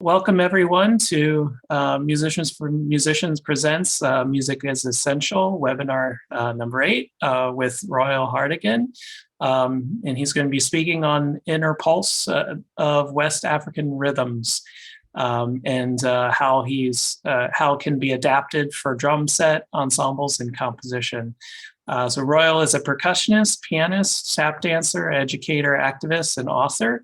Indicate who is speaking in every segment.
Speaker 1: Welcome everyone to Musicians for Musicians Presents Music is Essential, webinar number 8 with Royal Hardigan. And he's going to be speaking on inner pulse of West African rhythms and how it can be adapted for drum set, ensembles, and composition. So Royal is a percussionist, pianist, tap dancer, educator, activist, and author.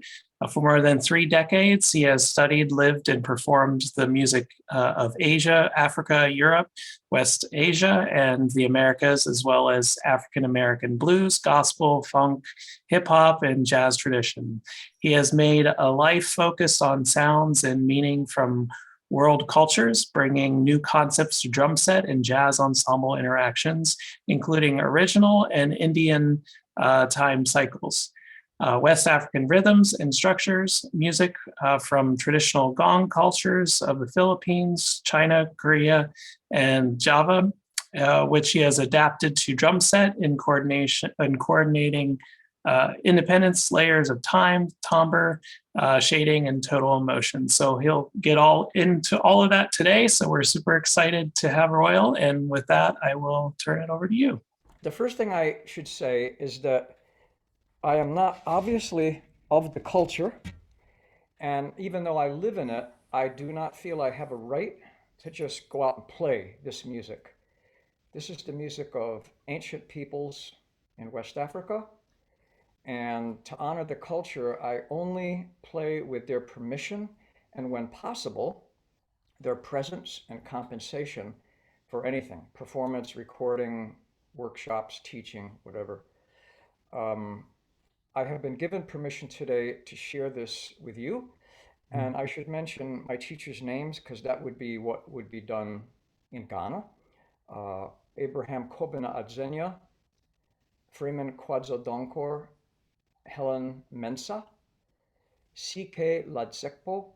Speaker 1: For more than 3 decades, he has studied, lived, and performed the music of Asia, Africa, Europe, West Asia, and the Americas, as well as African American blues, gospel, funk, hip hop, and jazz tradition. He has made a life focused on sounds and meaning from world cultures, bringing new concepts to drum set and jazz ensemble interactions, including original and Indian time cycles. West African rhythms and structures, music from traditional gong cultures of the Philippines, China, Korea, and Java, which he has adapted to drum set in coordinating independence, layers of time, timbre, shading, and total emotion. So he'll get all into all of that today. So we're super excited to have Royal. And with that, I will turn it over to you.
Speaker 2: The first thing I should say is that I am not obviously of the culture, and even though I live in it, I do not feel I have a right to just go out and play this music. This is the music of ancient peoples in West Africa, and to honor the culture, I only play with their permission and, when possible, their presence and compensation for anything, performance, recording, workshops, teaching, whatever. I have been given permission today to share this with you, and I should mention my teachers' names because that would be what would be done in Ghana. Abraham Kobena Adzenyah, Freeman Kwadzo Donkor, Helen Mensah, CK Ladzekpo,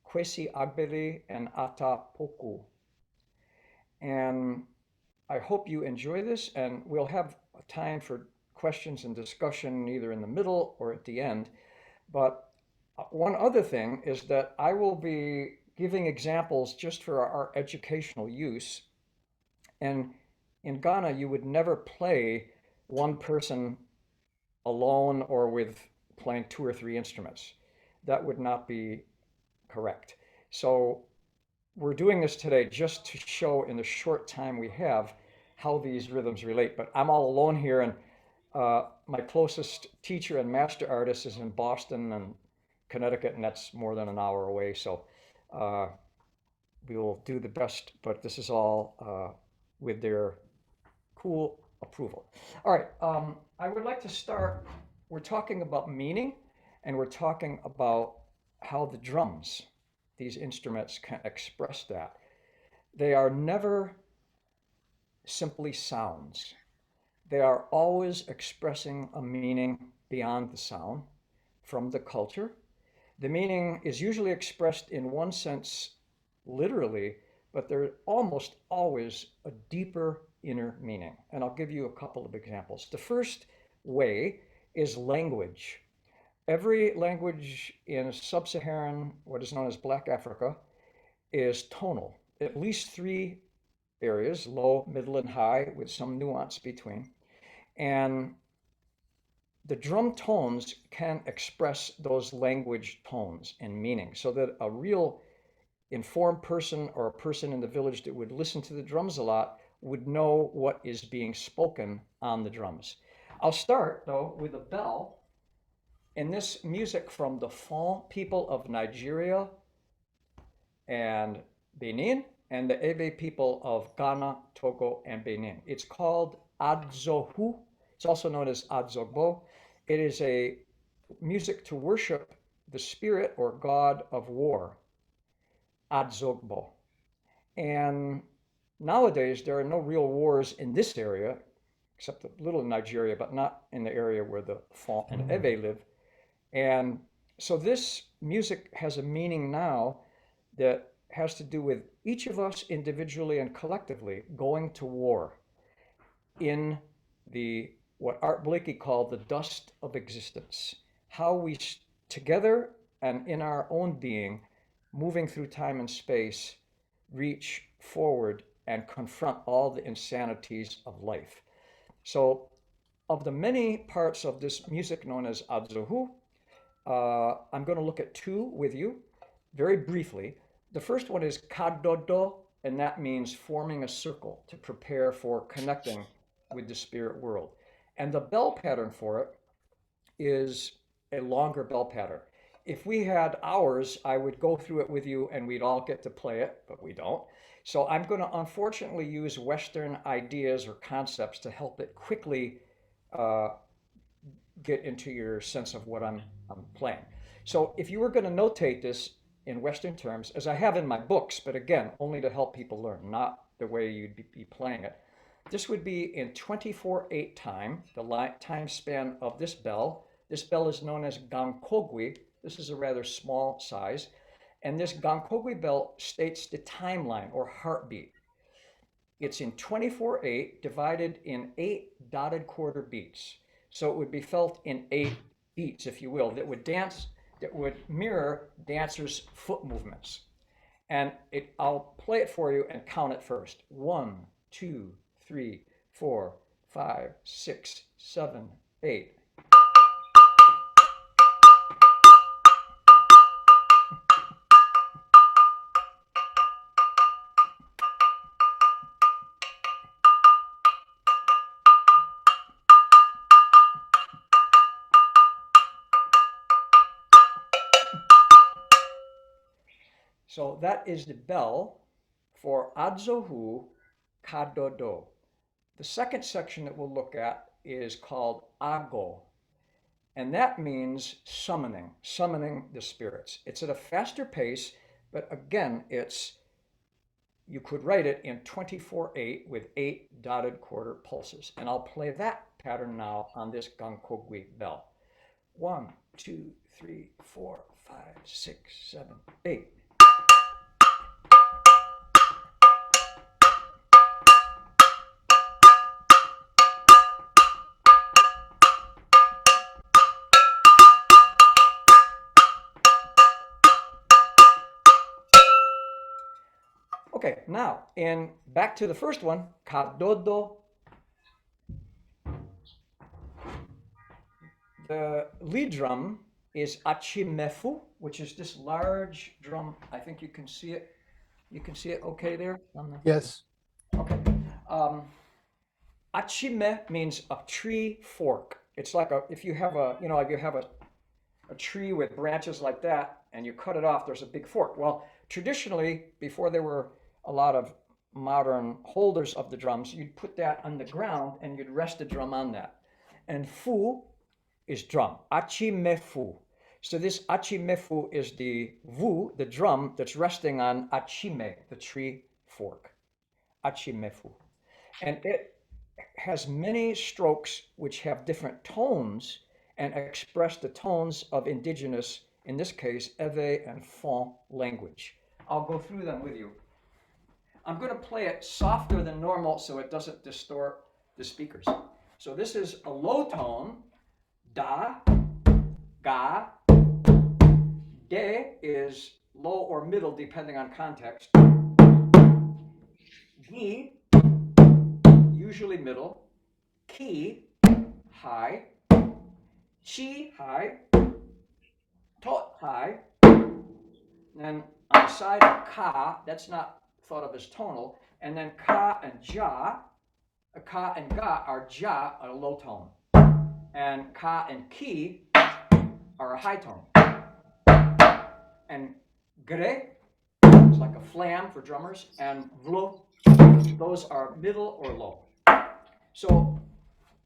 Speaker 2: kwesi agbeli, and attah poku. And I hope you enjoy this, and we'll have time for questions and discussion either in the middle or at the end. But one other thing is that I will be giving examples just for our educational use. And in Ghana, you would never play one person alone or with playing 2 or 3 instruments. That would not be correct. So we're doing this today just to show in the short time we have how these rhythms relate. But I'm all alone here, and my closest teacher and master artist is in Boston and Connecticut, and that's more than an hour away. So we will do the best, but this is all with their cool approval. All right, I would like to start. We're talking about meaning, and we're talking about how the drums, these instruments, can express that. They are never simply sounds. They are always expressing a meaning beyond the sound from the culture. The meaning is usually expressed in one sense literally, but there's almost always a deeper inner meaning. And I'll give you a couple of examples. The first way is language. Every language in sub-Saharan, what is known as Black Africa, is tonal. At least 3 areas, low, middle, and high, with some nuance between. And the drum tones can express those language tones and meaning so that a real informed person or a person in the village that would listen to the drums a lot would know what is being spoken on the drums. I'll start, though, with a bell. And this music from the Fon people of Nigeria and Benin, and the Ewe people of Ghana, Togo, and Benin. It's called Adzo. It's also known as Adzogbo. It is a music to worship the spirit or god of war, Adzogbo. And nowadays, there are no real wars in this area, except a little in Nigeria, but not in the area where the Fon and Ewe live. And so this music has a meaning now that has to do with each of us individually and collectively going to war in what Art Blakey called the dust of existence. How we together and in our own being, moving through time and space, reach forward and confront all the insanities of life. So, of the many parts of this music known as Adzohu, I'm going to look at two with you very briefly. The first one is Kaddodo, and that means forming a circle to prepare for connecting with the spirit world. And the bell pattern for it is a longer bell pattern. If we had hours, I would go through it with you and we'd all get to play it, but we don't. So I'm going to unfortunately use Western ideas or concepts to help it quickly get into your sense of what I'm playing. So if you were going to notate this in Western terms, as I have in my books, but again, only to help people learn, not the way you'd be playing it, this would be in 24/8 time, the time span of this bell. This bell is known as gankogwi. This is a rather small size. And this gankogwi bell states the timeline or heartbeat. It's in 24/8 divided in 8 dotted quarter beats. So it would be felt in 8 beats, if you will, that would mirror dancers' foot movements. And I'll play it for you and count it first. 1, 2, 3, 4, 5, 6, 7, 8. So that is the bell for Adzohu Kaddodo. The second section that we'll look at is called Ago, and that means summoning the spirits. It's at a faster pace, but again, you could write it in 24/8 with 8 dotted quarter pulses. And I'll play that pattern now on this gankogwi bell. 1, 2, 3, 4, 5, 6, 7, 8. Okay, now, back to the first one, Kaddodo. The lead drum is achimefu, which is this large drum. I think you can see it. You can see it okay there?
Speaker 3: Yes.
Speaker 2: Okay. Achime means a tree fork. It's like if you have a tree with branches like that and you cut it off, there's a big fork. Well, traditionally, before there were a lot of modern holders of the drums, you'd put that on the ground and you'd rest the drum on that. And fu is drum, achimefu. So this achimefu is the drum that's resting on achime, the tree fork, achimefu. And it has many strokes which have different tones and express the tones of indigenous, in this case, Ewe and Fon language. I'll go through them with you. I'm going to play it softer than normal so it doesn't distort the speakers. So this is a low tone, da, ga. De is low or middle depending on context. Gi, usually middle. Ki, high. Chi, high. Tot, high. And on the side of ka, that's not thought of as tonal. And then ka and ja, ka and ga are ja, a low tone. And ka and ki are a high tone. And gre is like a flam for drummers, and vlo, those are middle or low. So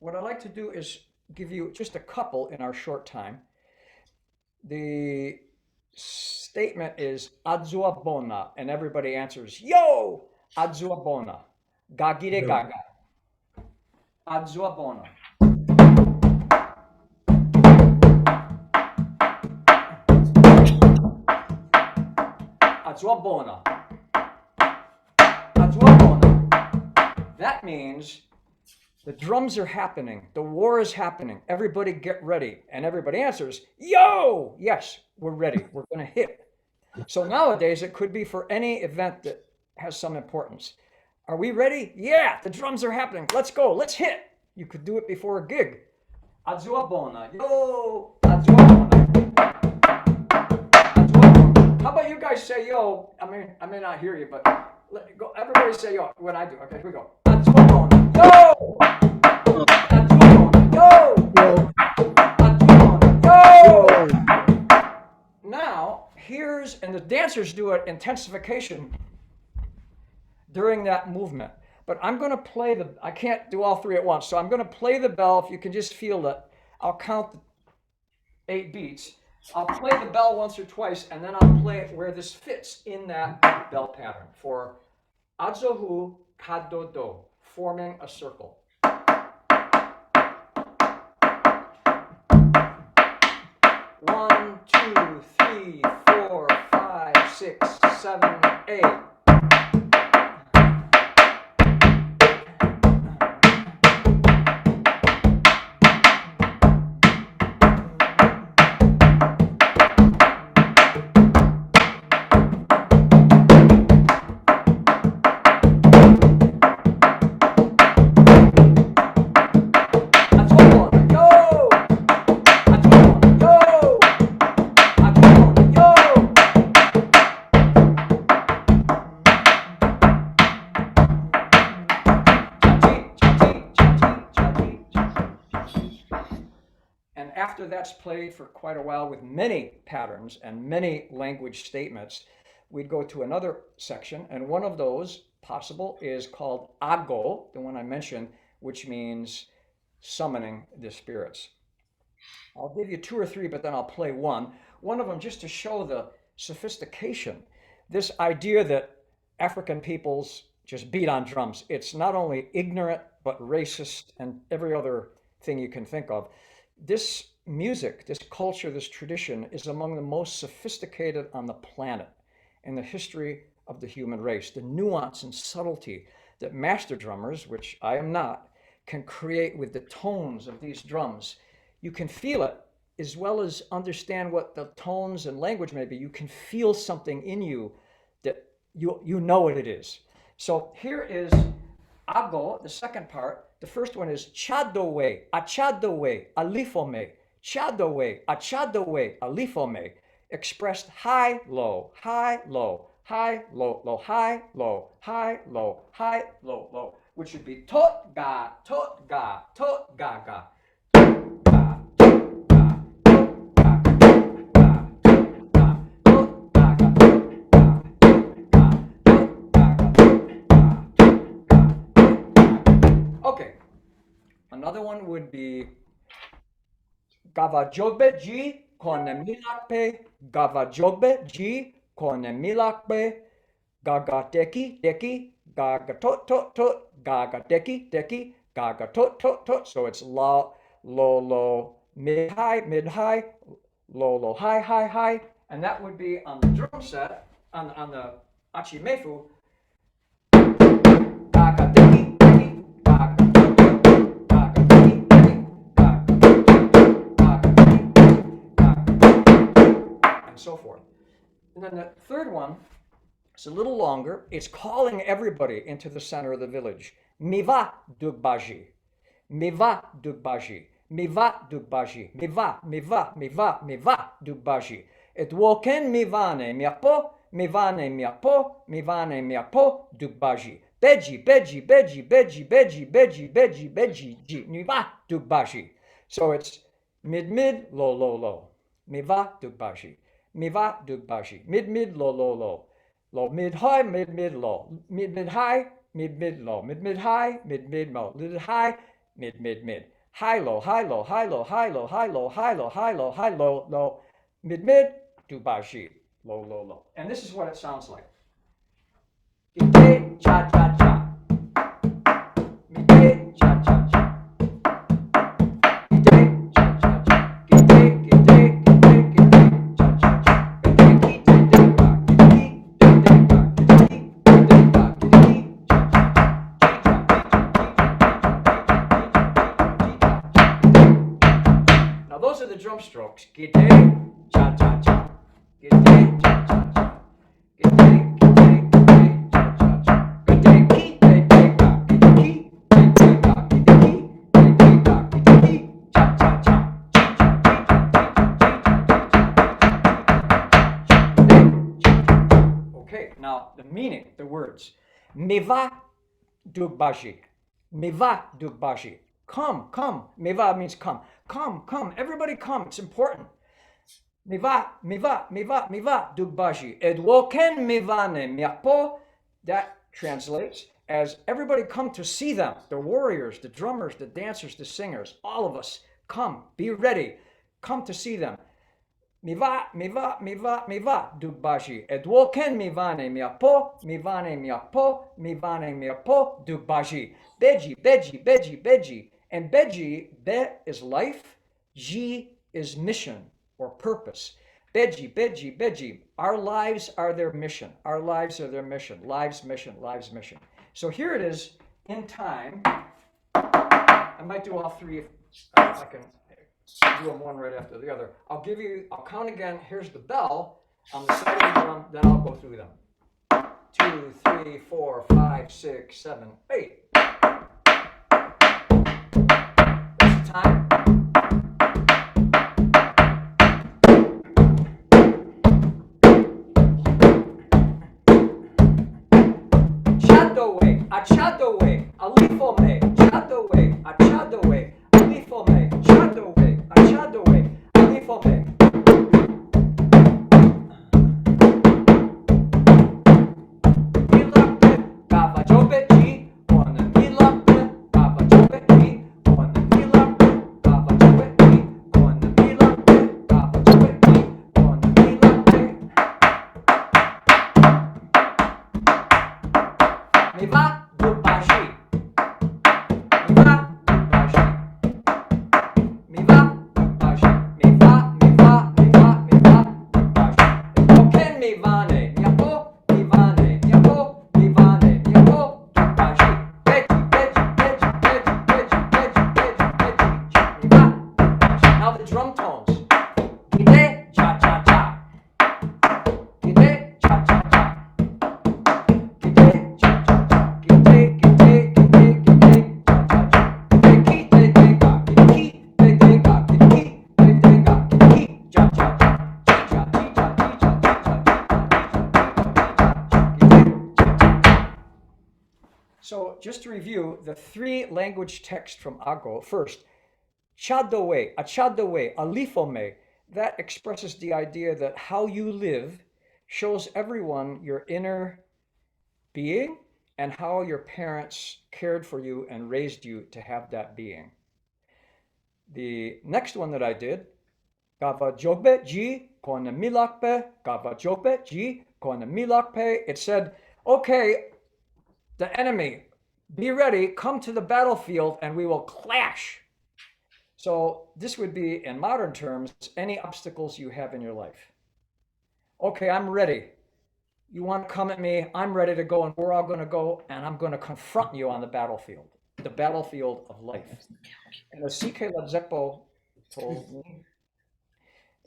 Speaker 2: what I'd like to do is give you just a couple in our short time. The statement is adzuabona, and everybody answers, yo, adzuabona, gagire gaga, adzuabona. Adzuabona. Adzuabona. That means The drums are happening. The war is happening. Everybody get ready. And everybody answers, yo, yes, we're ready. We're going to hit. So nowadays, it could be for any event that has some importance. Are we ready? Yeah, the drums are happening. Let's go. Let's hit. You could do it before a gig. Adzo bona. Yo, adzo bona. How about you guys say yo? I may not hear you, but go. Everybody say yo when I do. Okay, here we go. Adzo bona. Yo. Adzo bona. Yo. Adzo bona. Yo. Now, and the dancers do an intensification during that movement. But I'm going to play I can't do all three at once. So I'm going to play the bell. If you can just feel it, I'll count the 8 beats. I'll play the bell once or twice, and then I'll play it where this fits in that bell pattern for Adzo Kaddodo, forming a circle. 1, 2, 3, 4, 5, 6, 7, 8. After that's played for quite a while with many patterns and many language statements, we'd go to another section, and one of those possible is called Ago, the one I mentioned, which means summoning the spirits. I'll give you 2 or 3, but then I'll play one. One of them just to show the sophistication, this idea that African peoples just beat on drums. It's not only ignorant, but racist and every other thing you can think of. This music, this culture, this tradition is among the most sophisticated on the planet in the history of the human race. The nuance and subtlety that master drummers, which I am not, can create with the tones of these drums. You can feel it as well as understand what the tones and language may be. You can feel something in you that you know what it is. So here is Ago, the second part. The first one is chadowe, achadowe, alifome, chadowe, achadowe, alifome, expressed high, low, high, low, high, low, low, high, low, high, low, high, low, low, which would be tot, ga, tot, ga, tot, ga, ga. Another one would be gavajogbe ji kone milakpe, gavajogbe ji kone milakpe, gaga deki deki, gaga tot tot tot, gaga deki deki, gaga tot tot tot. So it's low, low, low, mid high, low, low, high, high, high. And that would be on the drum set, on the achimefu, gaga deki. So forth. And then the third one is a little longer. It's calling everybody into the center of the village. Miva dugbaji, miva dugbaji, miva dugbaji, miva, miva, miva, miva dugbaji. Et woken mivane miapo, mivane miapo, mivane miapo dugbaji. Beji, beji, beji, beji, beji, beji, beji, beji, ji, miva dugbaji. So it's mid, mid, low, low, low. Miva dugbaji. Miva dugbaji, mid mid low low low, low mid high mid mid low, mid mid high mid mid low, mid mid high mid mid low, little high mid mid mid, high low high low high low high low high low high low high low high low low, mid mid dugbaji, low low low. And this is what it sounds like. Gite cha cha cha, gite cha cha cha. strokes. Gide, cha cha cha. Gide, cha cha cha. Gide, gide, gide, cha cha cha. Gide, ki, de, de, ga. Gide, ki, de, de, ga. Gide, ki, de, de, ga. Gide, ki, cha cha cha. Okay, now the meaning, the words. Meva dugbaji. Meva dugbaji. Come, come. Meva means come. Come, come. Everybody come. It's important. Meva, meva, meva, meva dugbaji. Edwoken mevane miapo. That translates as everybody come to see them. The warriors, the drummers, the dancers, the singers. All of us come. Be ready. Come to see them. Miva, miva, miva, miva dugbaji. Edwoken mivane miapo, mivane miapo, mivane miapo dugbaji. Beji, beji, beji, beji. And beji, be is life, ji is mission or purpose. Beji, beji, beji. Our lives are their mission. Our lives are their mission. Lives, mission, lives, mission. So here it is in time. I might do all three if I can do them one right after the other. I'll count again. Here's the bell on the side of the drum, then I'll go through them. 2, 3, 4, 5, 6, 7, 8. That's the time. Chadowe, achadowe, alifome, chadowe, achadowe, alifome, chadowe, achadowe, alifome. Milape, gava jobeji, ona milape, gava jobeji, ona milape, gava jobeji, ona milape, gava jobeji, ona milape. Miva dugbaji. Miva dugbaji. Miva dugbaji. Miva, miva, miva, miva dugbaji. Edwoken mivane, miapo, mivane, miapo, mivane, miapo dugbaji. Beji, beji, beji, beji, beji, beji, beji, beji. Miva dugbaji. Now the drum tones. Gide, cha, cha, cha. Gide, cha, cha, cha. So just to review the three language texts from Ago. First, chadowe, achadowe, alifome. That expresses the idea that how you live shows everyone your inner being and how your parents cared for you and raised you to have that being. The next one that I did, gava jobe ji kona milakpe, gava jobe ji kona milakpe. It said, okay, the enemy, be ready, come to the battlefield and we will clash. So this would be, in modern terms, any obstacles you have in your life. Okay, I'm ready. You want to come at me, I'm ready to go, and we're all going to go, and I'm going to confront you on the battlefield of life. And as CK Ladzekpo told me,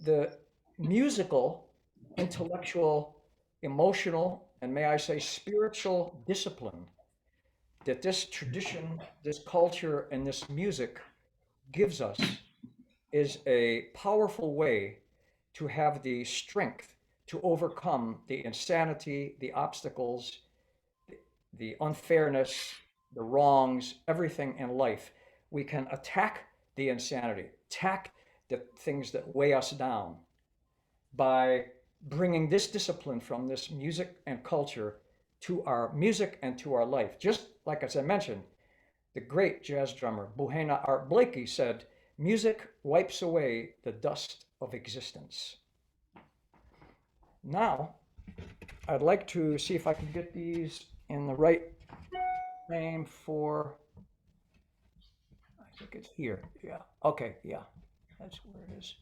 Speaker 2: the musical, intellectual, emotional, and may I say spiritual discipline that this tradition, this culture, and this music gives us is a powerful way to have the strength to overcome the insanity, the obstacles, the unfairness, the wrongs, everything in life. We can attack the insanity, attack the things that weigh us down by bringing this discipline from this music and culture to our music and to our life. Just like as I mentioned, the great jazz drummer Buhena Art Blakey said, music wipes away the dust of existence. Now, I'd like to see if I can get these in the right frame for, I think it's here, yeah, okay, yeah, that's where it is.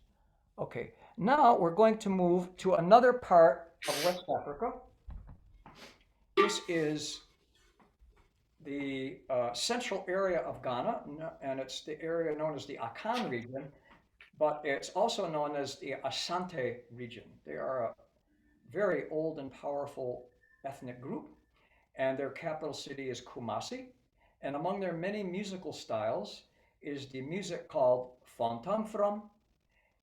Speaker 2: Okay, now we're going to move to another part of West Africa. This is the central area of Ghana, and it's the area known as the Akan Region. but it's also known as the Asante region. They are a very old and powerful ethnic group, and their capital city is Kumasi. And among their many musical styles is the music called Fontanfrom.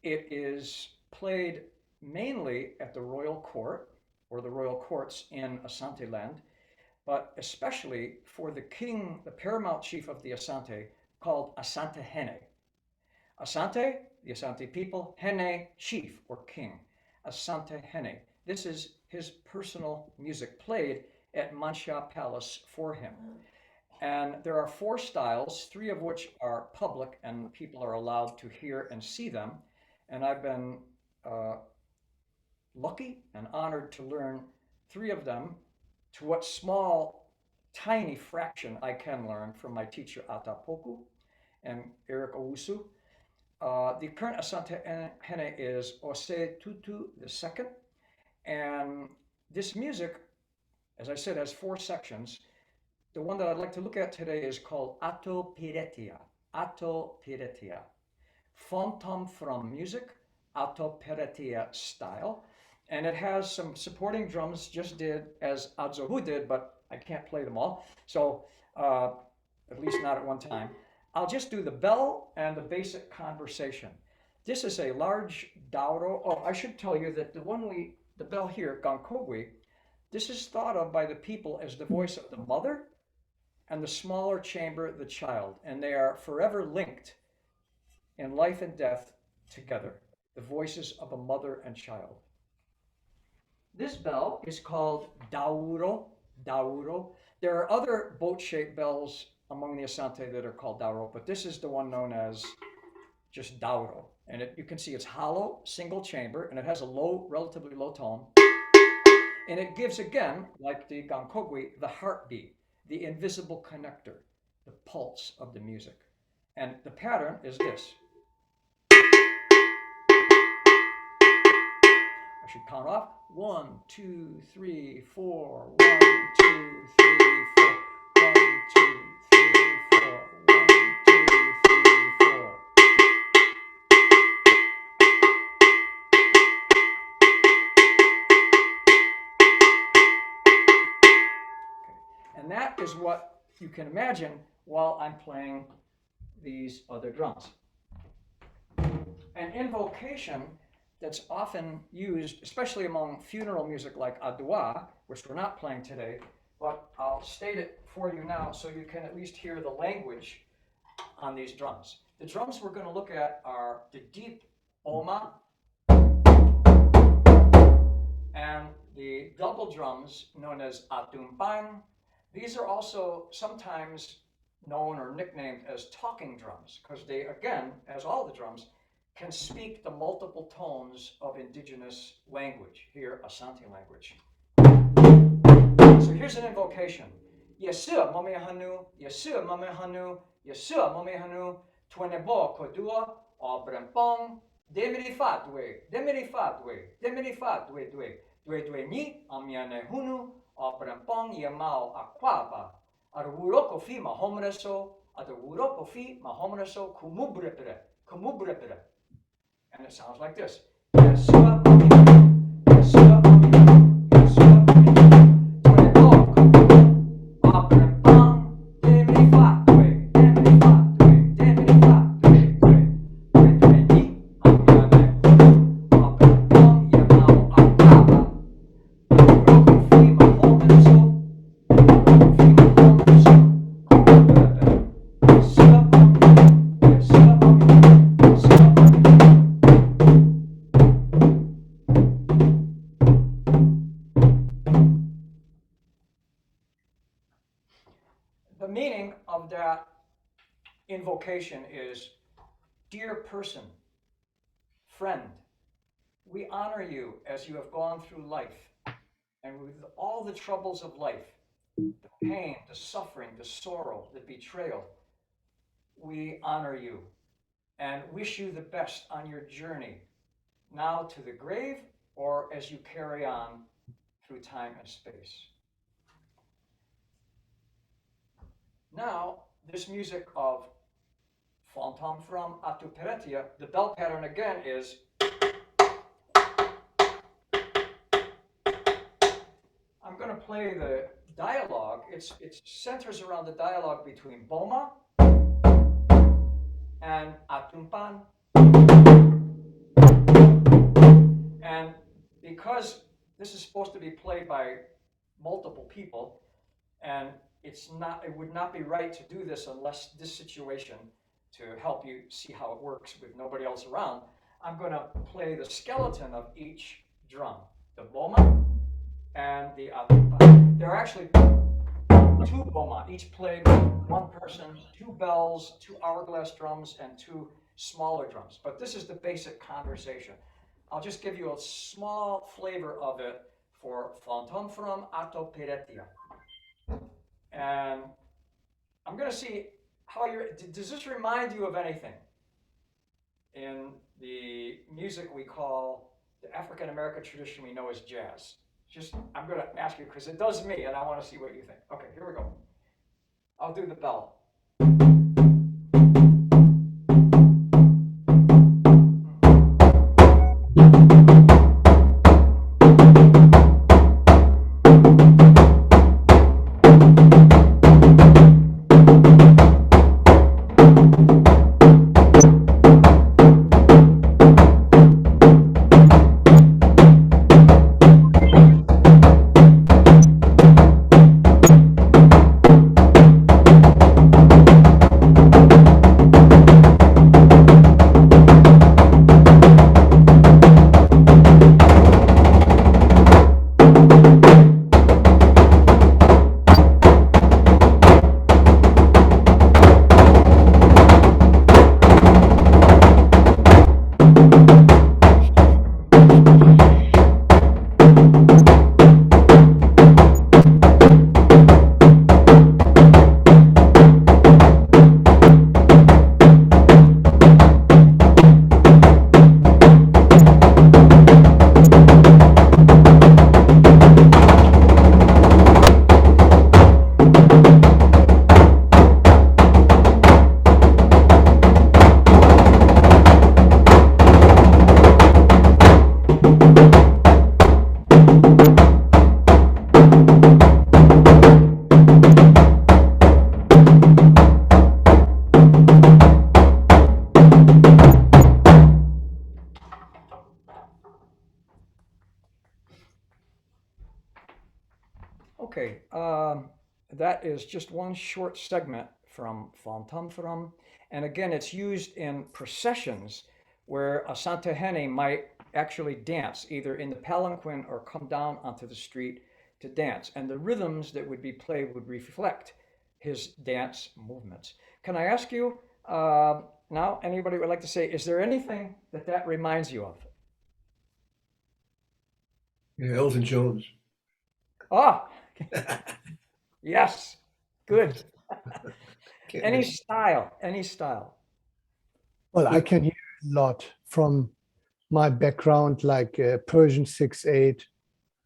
Speaker 2: It is played mainly at the royal court or the royal courts in Asante land, but especially for the king, the paramount chief of the Asante, called Asante Hene. Asante, the Asante people, Hene, chief or king. Asante Hene. This is his personal music played at Mensah Palace for him. And there are four styles, three of which are public and people are allowed to hear and see them. And I've been lucky and honored to learn three of them to what small, tiny fraction I can learn from my teacher Attah Poku and Eric Owusu. The current Asante Hene is Ose Tutu II. And this music, as I said, has four sections. The one that I'd like to look at today is called Atto Piretia. Atto Piretia. Fontom from music, Atto Piretia style. And it has some supporting drums, just did as Adzo did, but I can't play them all. So, at least not at one time. I'll just do the bell and the basic conversation. This is a large dauro. Oh, I should tell you that the bell here, gankogwi, this is thought of by the people as the voice of the mother and the smaller chamber, the child, and they are forever linked in life and death together, the voices of a mother and child. This bell is called dauro, dauro. There are other boat-shaped bells among the Asante that are called dauro, but this is the one known as just dauro. And you can see it's hollow, single chamber, and it has a low, relatively low tone. And it gives, again, like the gankogwi, the heartbeat, the invisible connector, the pulse of the music. And the pattern is this. I should count off. 1, 2, 3, 4. 1, 2, 3, 4. 1, 2, 3, 4. 1, 2, 3, 4. And that is what you can imagine while I'm playing these other drums. An invocation that's often used, especially among funeral music like adzenyah, which we're not playing today, but I'll state it for you now so you can at least hear the language on these drums. The drums we're going to look at are the deep oma and the double drums known as atumpang. These are also sometimes known or nicknamed as talking drums because they, again, as all the drums, can speak the multiple tones of indigenous language, here Asante language. So here's an invocation. Yesua mamehanu, Yesua mamehanu, Yesua mamehanu, twenebo kodua, obrempong, demirifatwe, demirifatwe, demirifatwe, dwe ni amiane hunu, obrempong yamao akwaba, arwuroko fi mahomreso, adawuroko fi mahomreso kumubrepere, kumubrepere. And it sounds like this. Yesua mamehanu, Yesua mamehanu, Yesua mamehanu. The meaning of that invocation is, dear person, friend, we honor you as you have gone through life and with all the troubles of life, the pain, the suffering, the sorrow, the betrayal. We honor you and wish you the best on your journey, now to the grave or as you carry on through time and space. Now, this music of Fontom from Atu Peretia, the bell pattern again is. I'm going to play the dialogue. It centers around the dialogue between Boma and Atumpan. And because this is supposed to be played by multiple people, and it would not be right to do this unless this situation to help you see how it works with nobody else around. I'm going to play the skeleton of each drum, the Boma and the Atumpan. There are actually two Boma, each played by one person, two bells, two hourglass drums, and two smaller drums. But this is the basic conversation. I'll just give you a small flavor of it for Fontom from Ato Peretia. And I'm going to see how does this remind you of anything in the music we call, the African American tradition we know as jazz? I'm going to ask you because it does me, and I want to see what you think. Okay, here we go. I'll do the bell. Okay, that is just one short segment from Fontamfram. And again, it's used in processions where a Santahene might actually dance either in the palanquin or come down onto the street to dance. And the rhythms that would be played would reflect his dance movements. Can I ask you now, anybody would like to say, is there anything that reminds you of?
Speaker 3: Yeah, Elvin Jones.
Speaker 2: Ah, yes, good. Any style.
Speaker 4: Well, I can hear a lot from my background, like Persian 6/8.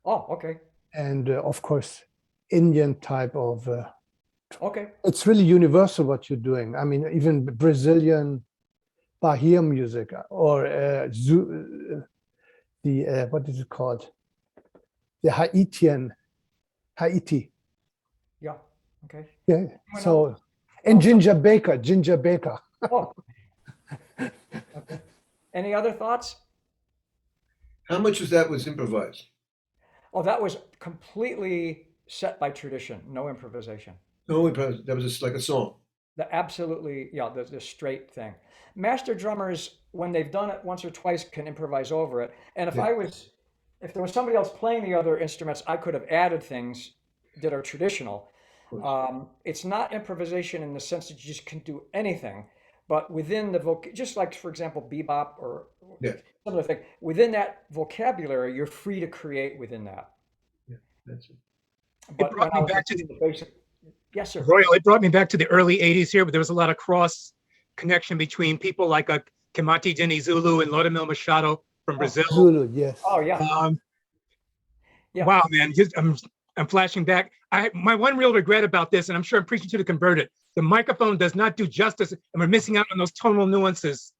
Speaker 2: Oh, okay.
Speaker 4: And of course, Indian type of.
Speaker 2: Okay.
Speaker 4: It's really universal what you're doing. I mean, even Brazilian Bahia music or what is it called? The Haiti.
Speaker 2: Yeah. Okay.
Speaker 4: Yeah. So, and Ginger Baker.
Speaker 2: Oh. Okay. Any other thoughts?
Speaker 3: How much of that was improvised?
Speaker 2: Oh, that was completely set by tradition, no improvisation.
Speaker 3: No improvisation. That was just like a song.
Speaker 2: The straight thing. Master drummers, when they've done it once or twice, can improvise over it. And if there was somebody else playing the other instruments, I could have added things that are traditional. It's not improvisation in the sense that you just can do anything, but within the just like, for example, bebop or some other thing, within that vocabulary, you're free to create within that.
Speaker 3: Yeah, that's it.
Speaker 5: But it brought me back to the
Speaker 2: basic. Yes, sir.
Speaker 5: Royal. It brought me back to the early '80s here, but there was a lot of cross connection between people like Kimati Dini Zulu and Lodamil Machado from Brazil.
Speaker 4: Zulu, yes.
Speaker 2: Oh yeah.
Speaker 5: Yeah. Wow, man! I'm flashing back. My one real regret about this, and I'm sure I'm preaching to the converted, the microphone does not do justice, and we're missing out on those tonal nuances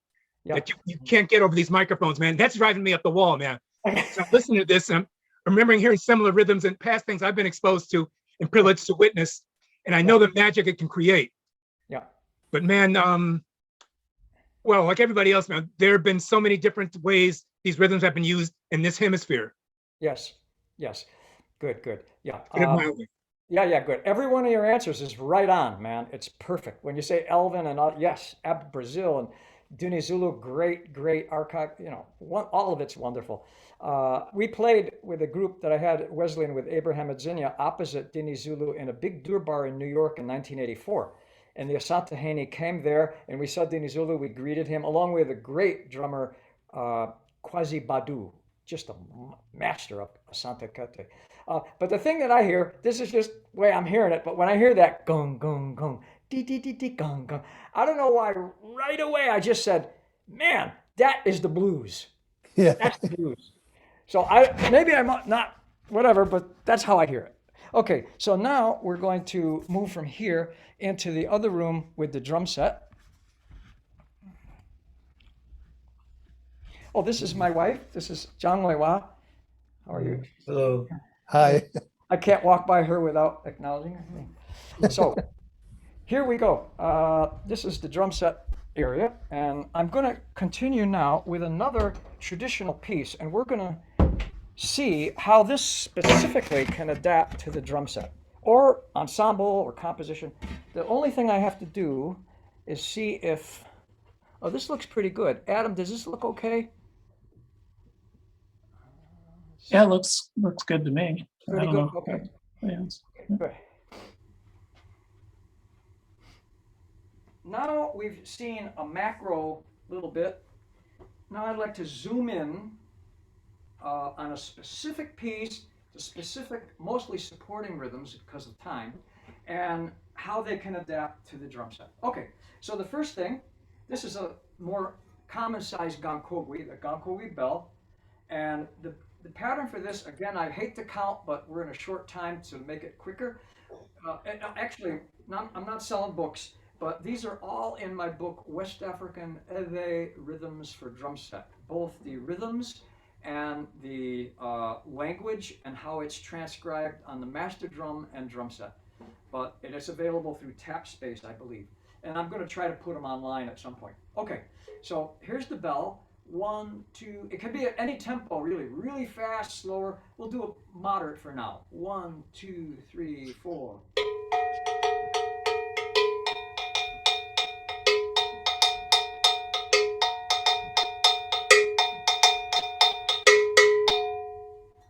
Speaker 2: Yeah.
Speaker 5: that you can't get over these microphones, man. That's driving me up the wall, man. So I'm listening to this, and I'm remembering hearing similar rhythms and past things I've been exposed to and privileged to witness, and I know the magic it can create.
Speaker 2: Yeah.
Speaker 5: But man, well, like everybody else, man, there have been so many different ways these rhythms have been used in this hemisphere.
Speaker 2: Yes. Yes. Good. Good. Yeah.
Speaker 5: Put it mildly.
Speaker 2: Yeah, good. Every one of your answers is right on, man. It's perfect. When you say Elvin and yes, Brazil and Duni Zulu, great archive. You know, all of it's wonderful. We played with a group that I had at Wesleyan with Abraham Adzenyah opposite Dini Zulu in a big durbar in New York in 1984. And the Asante Hene came there, and we saw Dini Zulu. We greeted him along with a great drummer, Kwesi Badu, just a master of Asante Kete. But the thing that I hear, this is just the way I'm hearing it, but when I hear that gong, gong, gong, dee, dee, dee, dee, gong, gong, I don't know why right away I just said, man, that is the blues.
Speaker 4: Yeah.
Speaker 2: That's the blues. So maybe I'm not, whatever, but that's how I hear it. Okay, so now we're going to move from here into the other room with the drum set. Oh, this is my wife. This is John Lewa. How are you?
Speaker 3: Hello.
Speaker 4: Hi.
Speaker 2: I can't walk by her without acknowledging her. So here we go. This is the drum set area, and I'm going to continue now with another traditional piece, and we're going to see how this specifically can adapt to the drum set or ensemble or composition. The only thing I have to do is see if, oh, this looks pretty good. Adam, does this look okay?
Speaker 1: Yeah, looks good to me.
Speaker 2: Pretty
Speaker 1: I don't
Speaker 2: good.
Speaker 1: know.
Speaker 2: Okay.
Speaker 1: Yeah.
Speaker 2: Good. Now we've seen a macro little bit. Now I'd like to zoom in on a specific piece, the specific, mostly supporting rhythms because of time, and how they can adapt to the drum set. Okay, so the first thing, this is a more common sized gankogwi, the gankogwi bell, and the pattern for this, again, I hate to count, but we're in a short time to make it quicker. Actually, I'm not selling books, but these are all in my book, West African Ewe Rhythms for Drum Set, both the rhythms and the language and how it's transcribed on the master drum and drum set. But it is available through Tap Space, I believe. And I'm going to try to put them online at some point. Okay, so here's the bell. 1, 2, it can be at any tempo, really fast, slower. We'll do a moderate for now. 1, 2, 3, 4.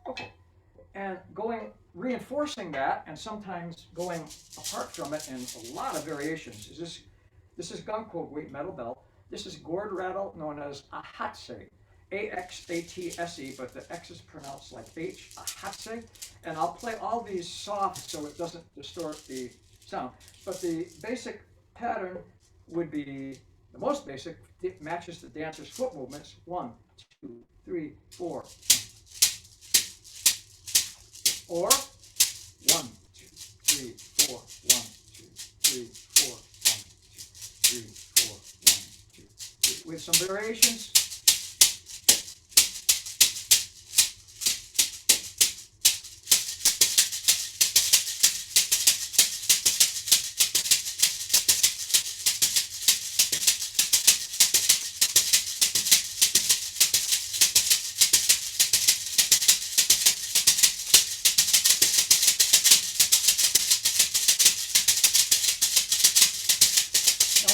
Speaker 2: Okay, and reinforcing that, and sometimes going apart from it in a lot of variations. This is gankogwi, metal bell. This is gourd rattle, known as ahatse, A-X-A-T-S-E, but the X is pronounced like H, ahatse. And I'll play all these soft so it doesn't distort the sound. But the basic pattern would be, the most basic, it matches the dancer's foot movements. 1, 2, 3, 4. Or 1, 2, 3, 4, 1, 2, 3, 4, 1, 2, 3, 4, 1, 2, 3. With some variations.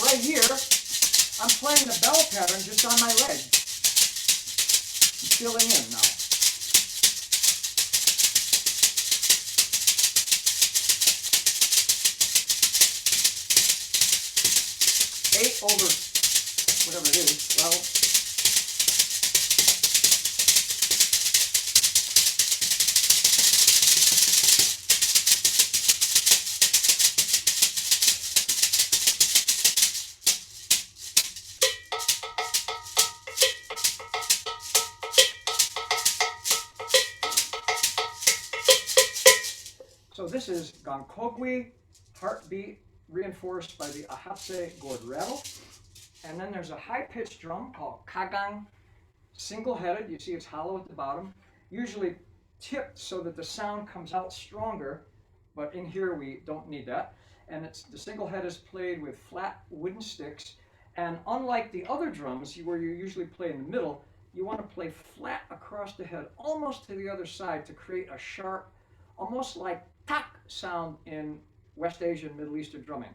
Speaker 2: Right here, I'm playing the bell pattern just on my leg. I'm filling in now. Eight over whatever it is, 12. So this is gankogwi, heartbeat, reinforced by the ahatse gourd rattle. And then there's a high-pitched drum called kagang, single-headed. You see it's hollow at the bottom, usually tipped so that the sound comes out stronger, but in here we don't need that. And the single head is played with flat wooden sticks. And unlike the other drums, where you usually play in the middle, you want to play flat across the head, almost to the other side, to create a sharp, almost like tak sound in West Asian, Middle Eastern drumming.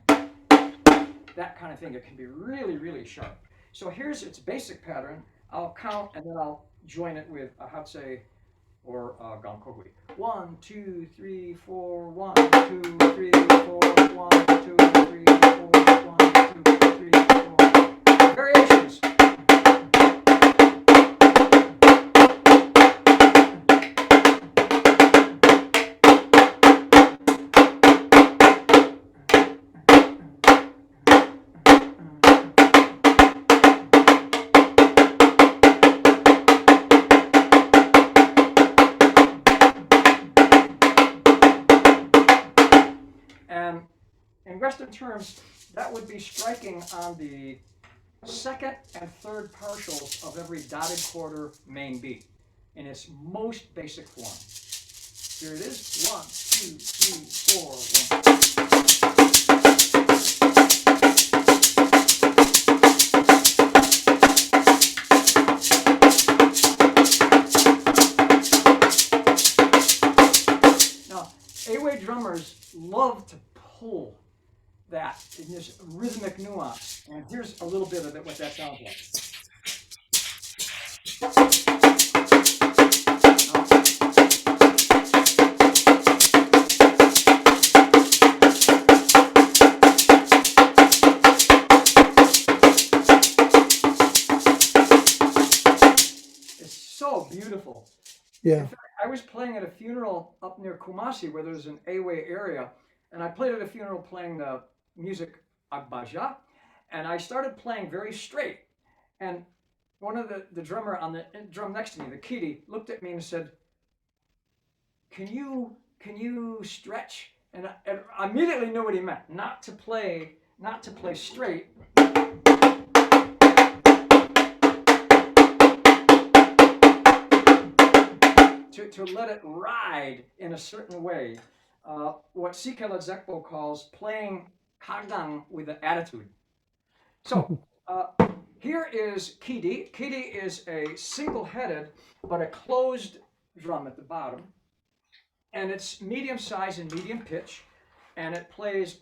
Speaker 2: That kind of thing. It can be really, really sharp. So here's its basic pattern. I'll count and then I'll join it with a hatse or donkor. 1, 2, 3, 4, 1, 2, 3, 4, 1, 2, 3, 4, 1, 2, 3, 4. Variations. And in Western terms, that would be striking on the second and third partials of every dotted quarter main beat in its most basic form. Here it is. 1, 2, 3, 4, 1. Drummers love to pull that in this rhythmic nuance. And here's a little bit of it, what that sounds like. It's so beautiful.
Speaker 4: Yeah.
Speaker 2: I was playing at a funeral up near Kumasi where there's an Ewe area, and I played at a funeral playing the music agbaja, and I started playing very straight. And one of the drummer on the drum next to me, the kidi, looked at me and said, can you stretch? And I immediately knew what he meant, not to play straight. To let it ride in a certain way, what Sike Ladzekpo calls playing kagang with an attitude. So here is kidi. Kidi is a single-headed but a closed drum at the bottom, and it's medium size and medium pitch, and it plays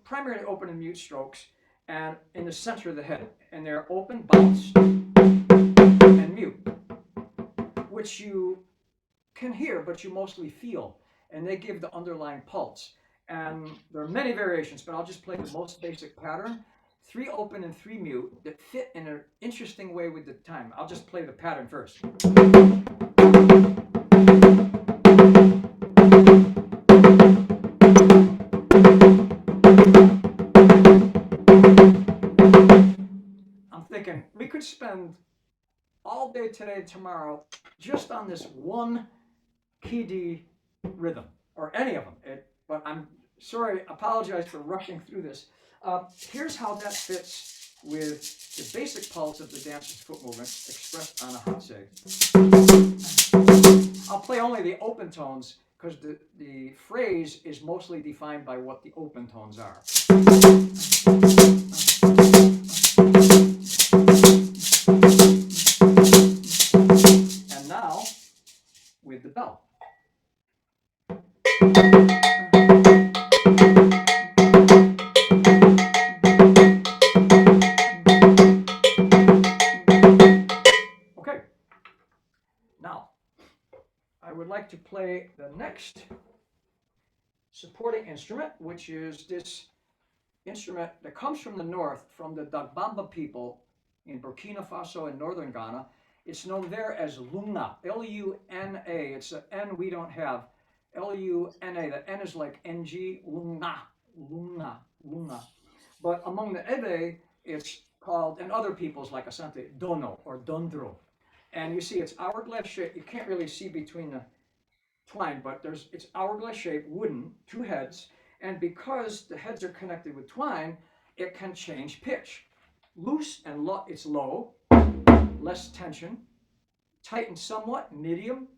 Speaker 2: primarily open and mute strokes, and in the center of the head, and they're open, bounced, and mute, which you can hear, but you mostly feel, and they give the underlying pulse. And there are many variations, but I'll just play the most basic pattern. 3 open and 3 mute that fit in an interesting way with the time. I'll just play the pattern first. I'm thinking we could spend all day today, tomorrow, just on this one kidi rhythm, or any of them. But I'm sorry, apologize for rushing through this. Here's how that fits with the basic pulse of the dancer's foot movement expressed on a hatse. I'll play only the open tones because the phrase is mostly defined by what the open tones are. And now, with the bell. Okay, now I would like to play the next supporting instrument, which is this instrument that comes from the north, from the Dagbamba people in Burkina Faso and northern Ghana. It's known there as Luna, L-U-N-A. It's an N we don't have. L-U-N-A. The N is like N-G, Luna, Luna, Luna. But among the Ebe, it's called, and other peoples like Asante, Dono or Dondro. And you see it's hourglass shape. You can't really see between the twine, but it's hourglass shape, wooden, 2 heads, And because the heads are connected with twine, it can change pitch. Loose and it's low, less tension. Tighten somewhat, medium.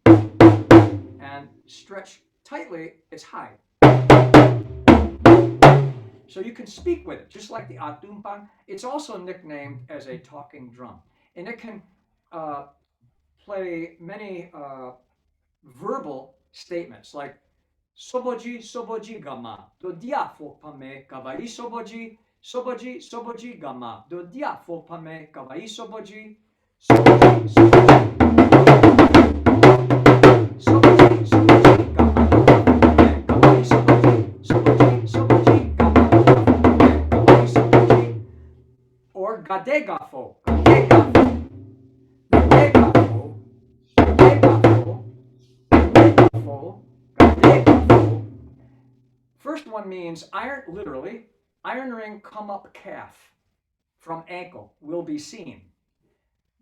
Speaker 2: And stretch tightly, it's high. So you can speak with it, just like the atumpang. It's also nicknamed as a talking drum. And it can play many verbal statements like soboji gama do dia fok pame kawai soboji gama do dia fok pame kawai soboji or gadegafo. First one means iron, literally, iron ring come up calf from ankle will be seen.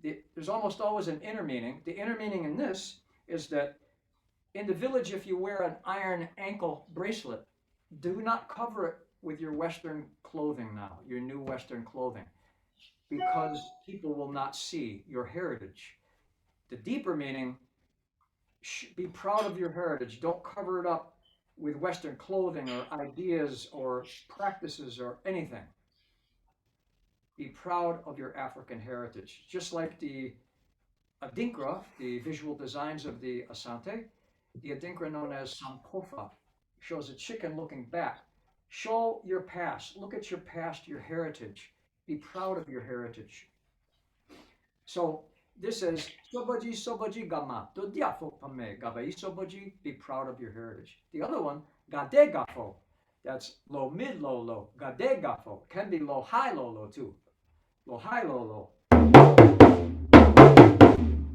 Speaker 2: There's almost always an inner meaning. The inner meaning in this is that in the village, if you wear an iron ankle bracelet, do not cover it with your Western clothing now, your new Western clothing, because people will not see your heritage. The deeper meaning, be proud of your heritage. Don't cover it up with Western clothing or ideas or practices or anything. Be proud of your African heritage. Just like the adinkra, the visual designs of the Asante, the adinkra known as Sankofa shows a chicken looking back. Show your past. Look at your past, your heritage. Be proud of your heritage. So this is soboji gama. Do dia fok pame gabai soboji. Be proud of your heritage. The other one, gade gafo. That's low, mid, low, low. Gade gafo can be low, high, low, low too. Low, high, low, low.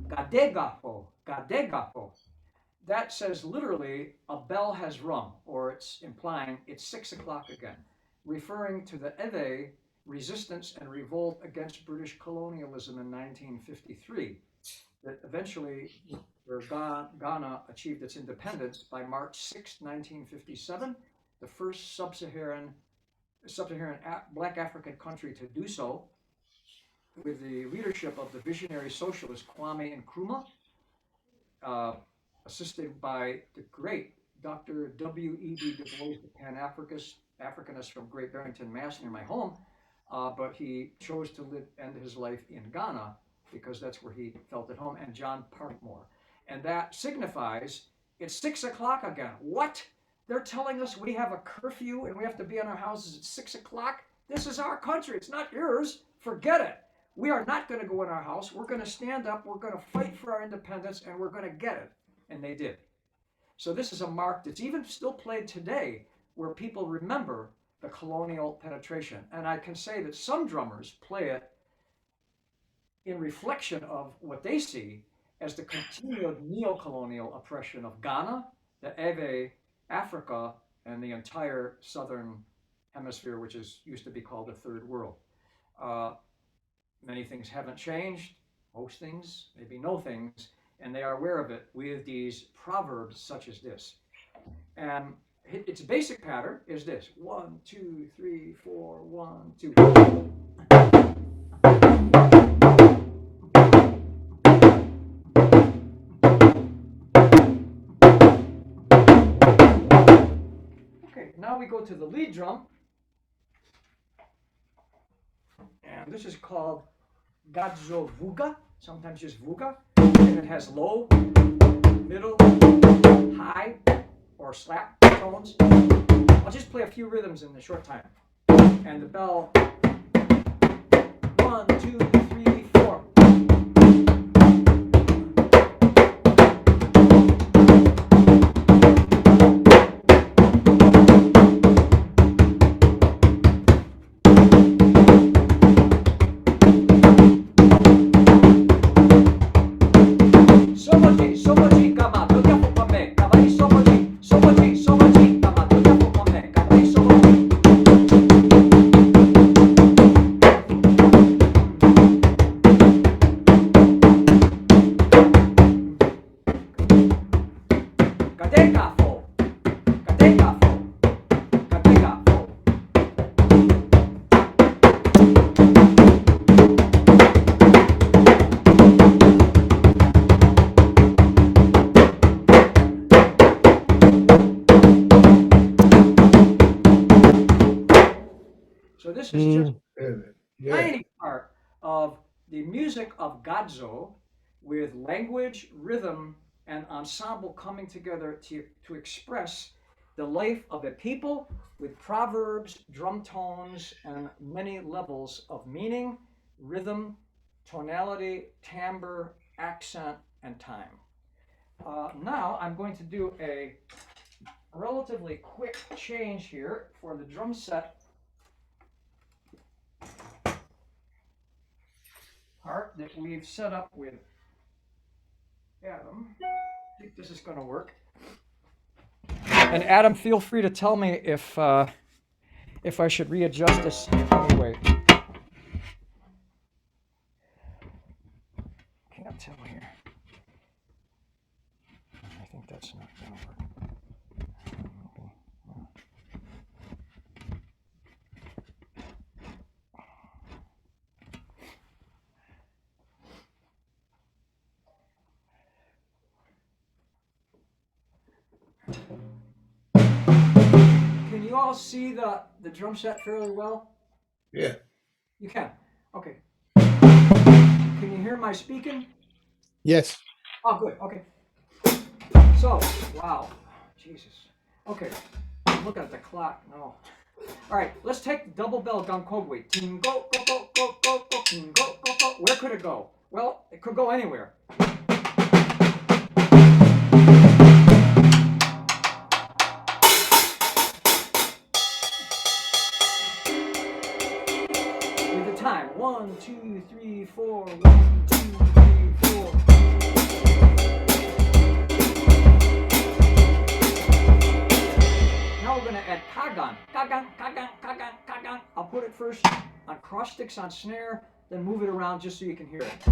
Speaker 2: Gade gafo, gade gafo. That says literally a bell has rung, or it's implying it's 6 o'clock again, referring to the Ewe resistance and revolt against British colonialism in 1953, that eventually where Ghana achieved its independence by March 6, 1957, the first sub-Saharan Black African country to do so, with the leadership of the visionary socialist Kwame Nkrumah, assisted by the great Dr. W.E.B. Du Bois, the Pan-Africanist from Great Barrington, Mass, near my home, but he chose to end his life in Ghana because that's where he felt at home, and John Parkmore. And that signifies it's 6 o'clock again. What? They're telling us we have a curfew and we have to be in our houses at 6 o'clock? This is our country. It's not yours. Forget it. We are not going to go in our house. We're going to stand up. We're going to fight for our independence, and we're going to get it. And they did. So this is a mark that's even still played today, where people remember the colonial penetration. And I can say that some drummers play it in reflection of what they see as the continued neo-colonial oppression of Ghana, the Ewe, Africa, and the entire southern hemisphere, which used to be called the Third World. Many things haven't changed, most things, maybe no things, and they are aware of it with these proverbs such as this. And its basic pattern is this: 1, 2, 3, 4, 1, 2. Okay, now we go to the lead drum. And this is called Gadzo Vuga, sometimes just Vuga. And it has low, middle, high, or slap tones. I'll just play a few rhythms in a short time. And the bell, 1, 2, 3, 4. this is just
Speaker 3: Yeah.
Speaker 2: tiny part of the music of Gadzo with language, rhythm, and ensemble coming together to express the life of a people with proverbs, drum tones, and many levels of meaning, rhythm, tonality, timbre, accent, and time. Now I'm going to do a relatively quick change here for the drum set part that we've set up with Adam. I think this is going to work. And Adam, feel free to tell me if I should readjust this anyway. Can't tell here. I think that's not going to work. Can you all see the drum set fairly well?
Speaker 3: Yeah.
Speaker 2: You can. Okay. Can you hear my speaking?
Speaker 4: Yes.
Speaker 2: Oh, good. Okay. So, wow. Jesus. Okay. Look at the clock. No. All right. Let's take the double bell donkor. Ting go go go go go go. Ting go go go. Where could it go? Well, it could go anywhere. With the time. 1, 2, 3, 4. 1, 2, 3, 4. Now we're going to add kagan. Kagan, kagan, kagan, kagan. I'll put it first on cross sticks on snare, then move it around just so you can hear it.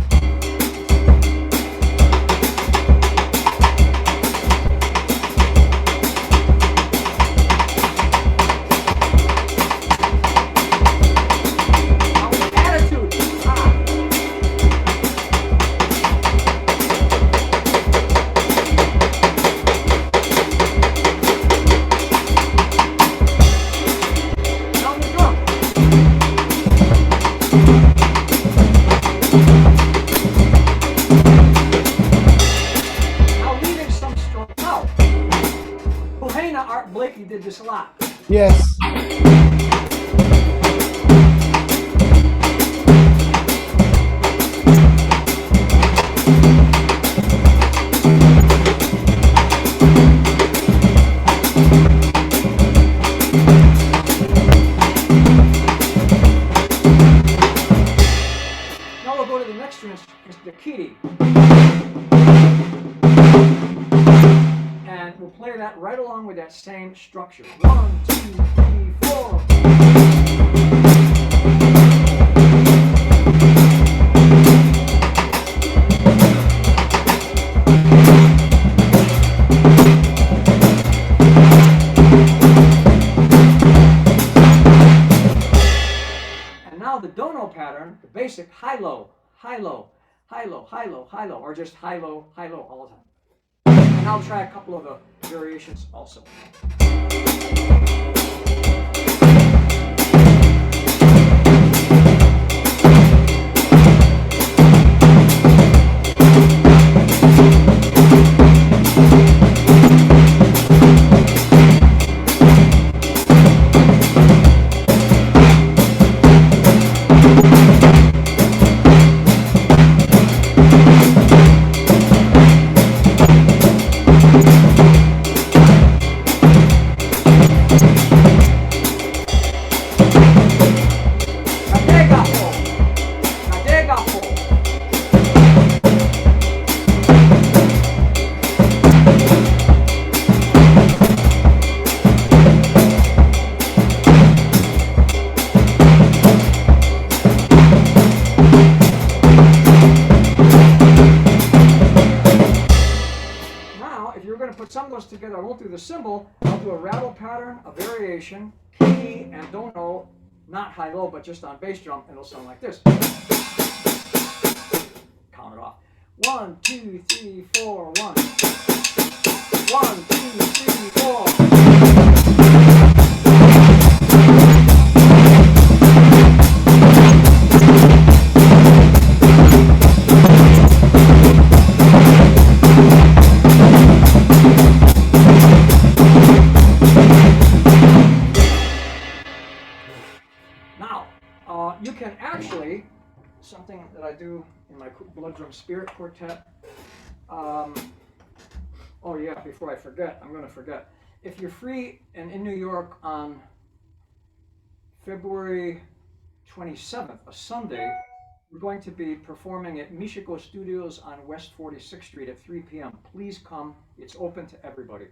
Speaker 2: Now with attitude. Now the drum. Now leaving some strong. Now, Kohena Art Blakey did this a lot.
Speaker 4: Yes.
Speaker 2: Now we'll go to the next instrument, the kiri. And we'll play that right along with that same structure. 1, 2, 3, 4. And now the dono pattern, the basic high-low, high-low, high-low, high-low, high-low, or just high-low, high-low all the time. And I'll try a couple of the variations also. Nadegafo. Nadegafo. Now, if you're going to put some of those together, I won't do the cymbal. I'll do a rattle pattern, a variation, key and dono, not high-low, but just on bass drum, and it'll sound like this. Count it off. 1, 2, 3, 4, 1. 1, 2, 3, 4. something that I do in my blood drum spirit quartet. Oh yeah, before I forget, I'm going to forget. If you're free and in New York on February 27th, a Sunday, we're going to be performing at Michiko Studios on West 46th Street at 3 p.m. Please come. It's open to everybody.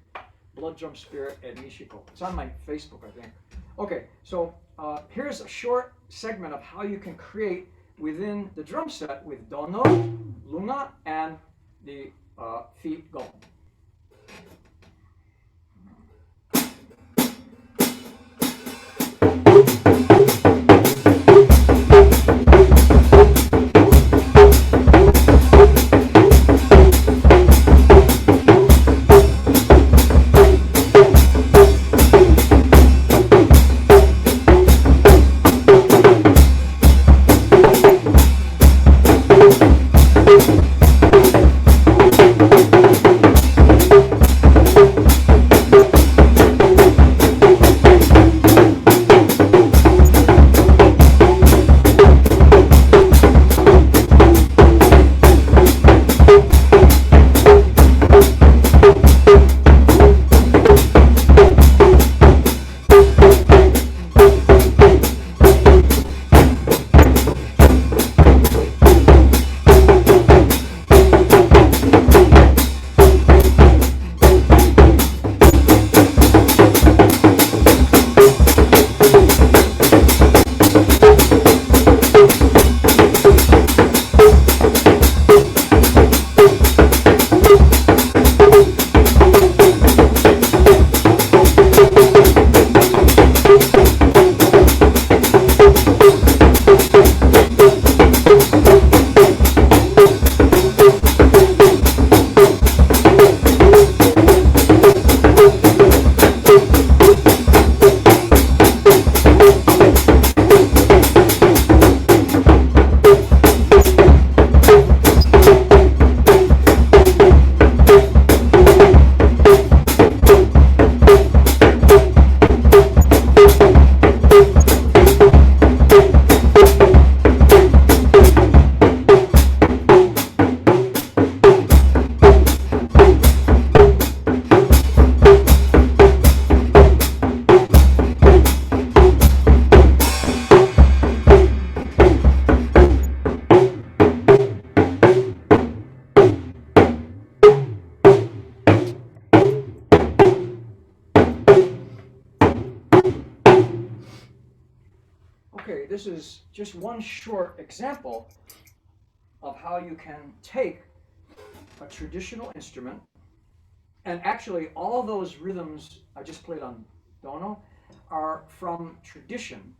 Speaker 2: Blood Drum Spirit at Michiko. It's on my Facebook, I think. Okay, so here's a short segment of how you can create within the drum set with dono, lunga, and the feet going. Okay, this is just one short example of how you can take a traditional instrument, and actually all those rhythms I just played on dono are from tradition,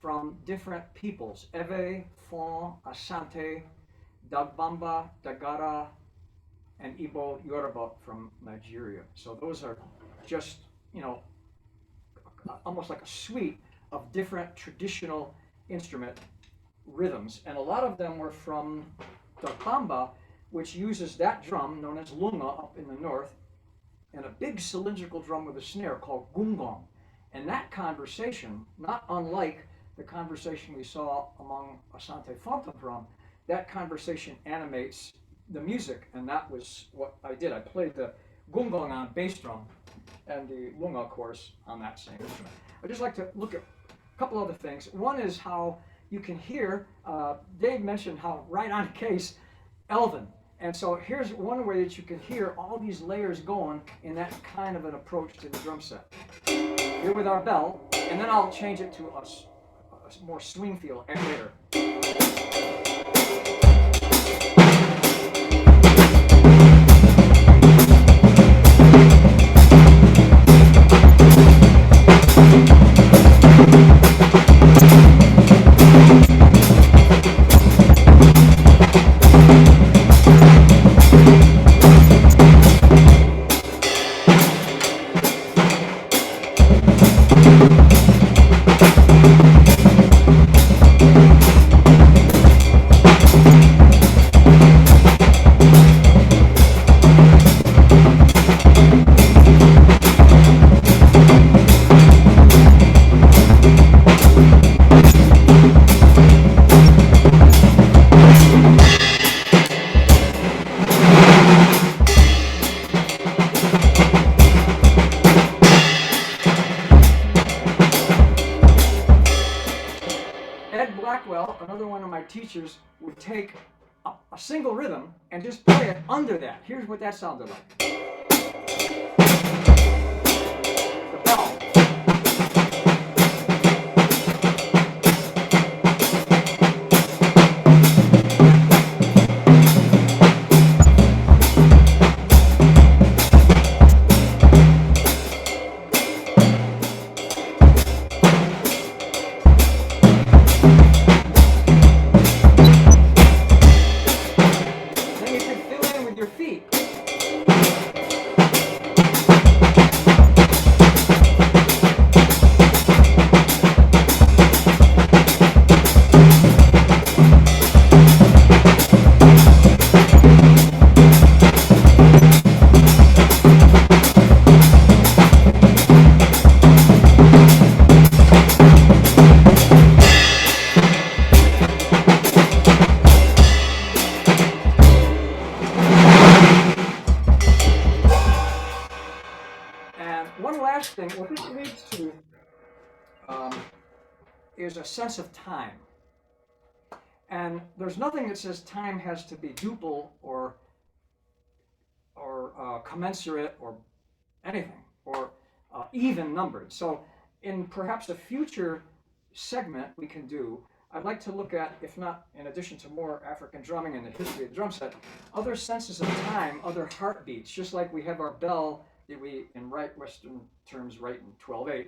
Speaker 2: from different peoples. Ewe, Fon, Asante, Dagbamba, Dagara, and Igbo, Yoruba from Nigeria. So those are just, you know, almost like a suite of different traditional instrument rhythms. And a lot of them were from Dagbamba, which uses that drum known as lunga up in the north, and a big cylindrical drum with a snare called gungong. And that conversation, not unlike the conversation we saw among Asante Fonta drum, that conversation animates the music, and that was what I did. I played the gungong on bass drum and the lunga, of course, on that same instrument. I'd just like to look at a couple other things. One is how you can hear, Dave mentioned how right on case, Elvin. And so here's one way that you can hear all these layers going in that kind of an approach to the drum set. Here with our bell, and then I'll change it to a more swing feel later. Blackwell, another one of my teachers, would take a single rhythm and just play it under that. Here's what that sounded like. The bell. Then you can fill in with your feet. And one last thing, what this leads to is a sense of time. And there's nothing that says time has to be duple or commensurate or anything, or even numbered. So in perhaps a future segment we can do, I'd like to look at, if not in addition to more African drumming and the history of the drum set, other senses of time, other heartbeats, just like we have our bell that we, in Western terms, write in 12/8.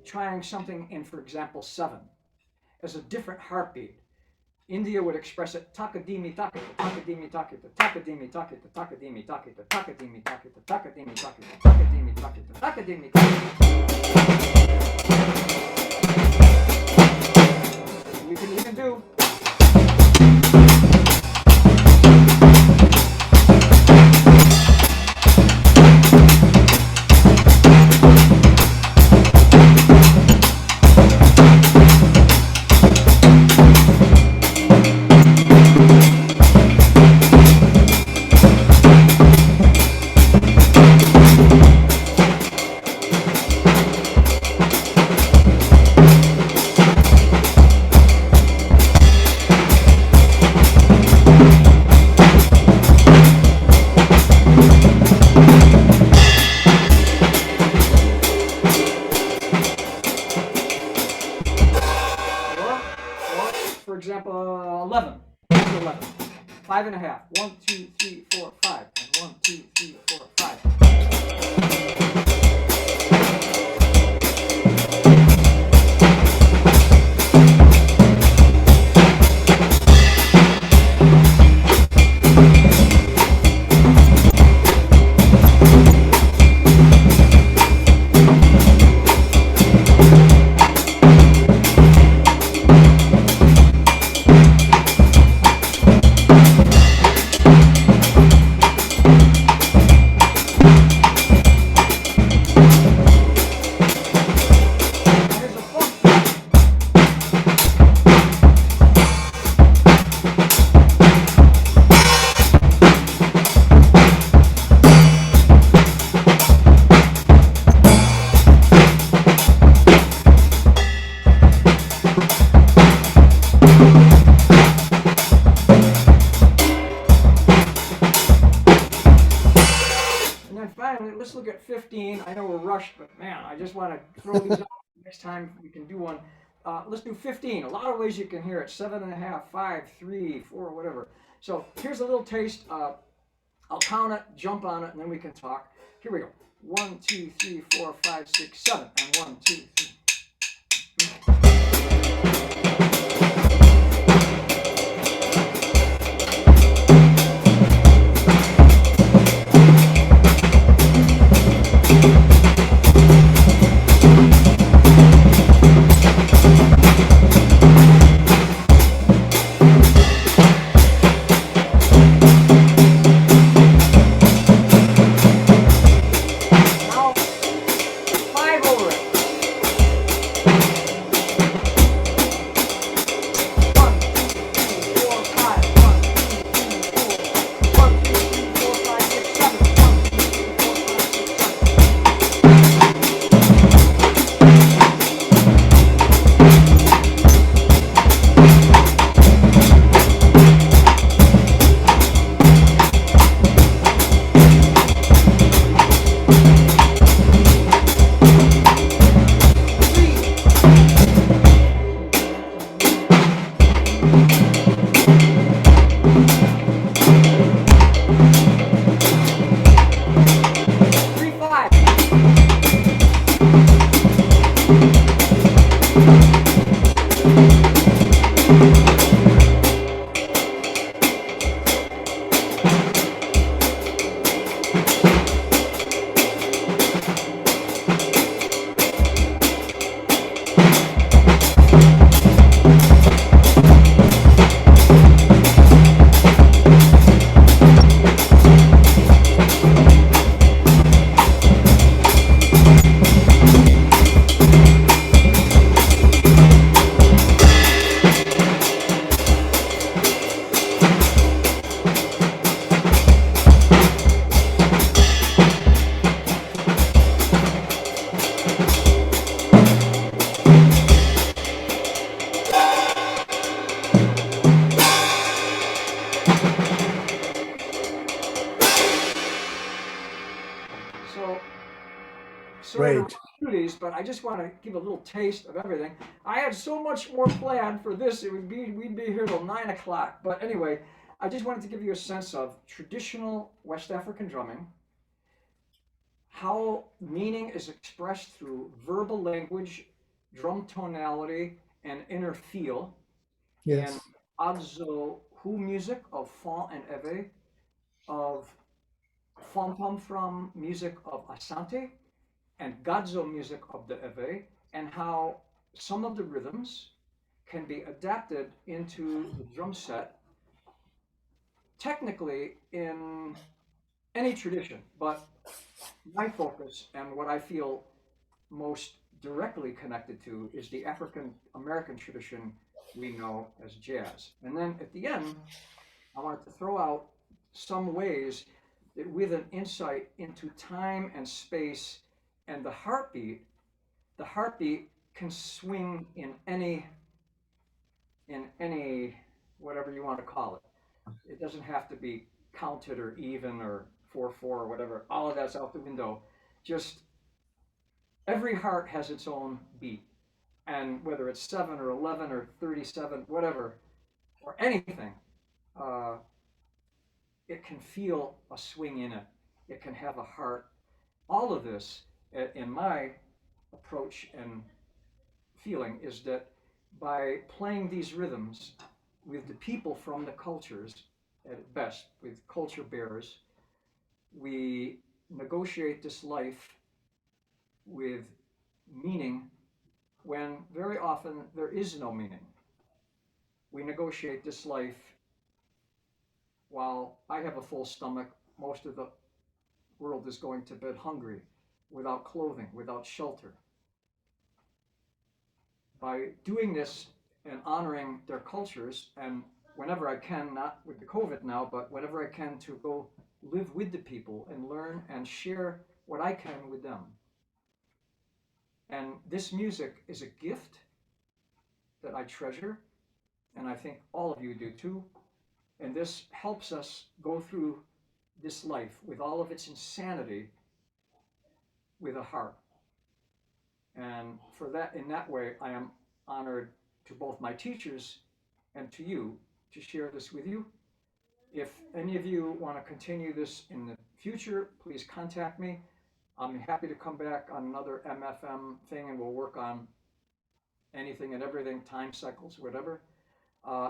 Speaker 2: Trying something in, for example, 7 as a different heartbeat. India would express it takadimi takita, takadimi takita, takadimi takita, takadimi takita, takadimi takita, takadimi takita, takadimi takita, takadimi takita. We can even do. For example, 11. 11. 5 and a half. 1, 2, 3, 4, 5. And 1, 2, 3, 4, 5. Let's look at 15. I know we're rushed, but man, I just want to throw these out. Next time we can do one. Let's do 15. A lot of ways you can hear it. 7 and a half, 5, 3, 4, whatever. So here's a little taste. I'll count it, jump on it, and then we can talk. Here we go. 1, 2, 3, 4, 5, 6, 7. And 1, 2, 3. Now, 5 over it. So, sorry to
Speaker 4: Great.
Speaker 2: rush through these, but I just want to give a little taste of everything. I had so much more planned for this. We'd be here till 9 o'clock. But anyway, I just wanted to give you a sense of traditional West African drumming, how meaning is expressed through verbal language, drum tonality, and inner feel.
Speaker 4: Yes.
Speaker 2: And Adzo music of Fon and Eve, of Fom from music of Asante, and Godzo music of the Eve, and how some of the rhythms can be adapted into the drum set, technically in any tradition, but my focus and what I feel most directly connected to is the African American tradition we know as jazz. And then at the end, I wanted to throw out some ways that with an insight into time and space and the heartbeat can swing in any whatever you want to call it. It doesn't have to be counted or even or 4/4 or whatever. All of that's out the window. Just every heart has its own beat. And whether it's 7 or 11 or 37, whatever, or anything, it can feel a swing in it. It can have a heart. All of this, in my approach and feeling, is that by playing these rhythms with the people from the cultures, at best, with culture bearers, we negotiate this life with meaning when very often there is no meaning. We negotiate this life while I have a full stomach, most of the world is going to bed hungry, without clothing, without shelter. By doing this and honoring their cultures, and whenever I can, not with the COVID now, but whenever I can, to go live with the people and learn and share what I can with them. And this music is a gift that I treasure, and I think all of you do too. And this helps us go through this life with all of its insanity with a heart. And for that, in that way, I am honored to both my teachers and to you to share this with you. If any of you want to continue this in the future, please contact me. I'm happy to come back on another MFM thing and we'll work on anything and everything, time cycles, whatever.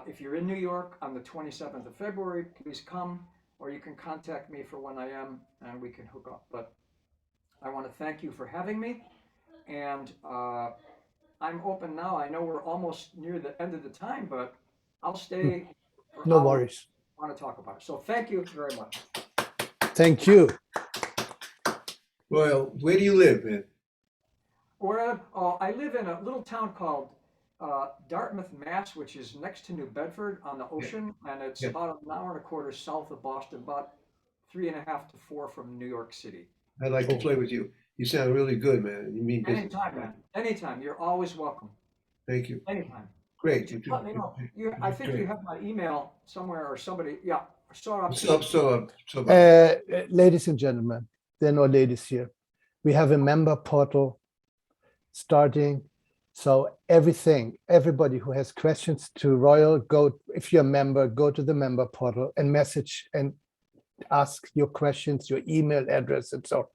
Speaker 2: If you're in New York on the 27th of February, please come, or you can contact me for when I am and we can hook up. But I want to thank you for having me, and I'm open now. I know we're almost near the end of the time, but I'll stay for
Speaker 4: No
Speaker 2: hours
Speaker 4: worries.
Speaker 2: I want to talk about it. So thank you very much.
Speaker 4: Thank you.
Speaker 3: Royal, where do you live, man?
Speaker 2: I live in a little town called Dartmouth, Mass, which is next to New Bedford on the ocean, and it's
Speaker 3: Yeah.
Speaker 2: about an hour and a quarter south of Boston, about 3.5 to 4 from New York City.
Speaker 3: I'd like to play with you. You sound really good, man. You mean business.
Speaker 2: Anytime, man. Anytime. You're always welcome.
Speaker 3: Thank you.
Speaker 2: Anytime.
Speaker 3: Great.
Speaker 2: Just let me know. I think you have my email somewhere or somebody. Yeah.
Speaker 4: Ladies and gentlemen, there are no ladies here. We have a member portal starting. So everybody who has questions to Royal, if you're a member, go to the member portal and message and ask your questions, your email address, and so on.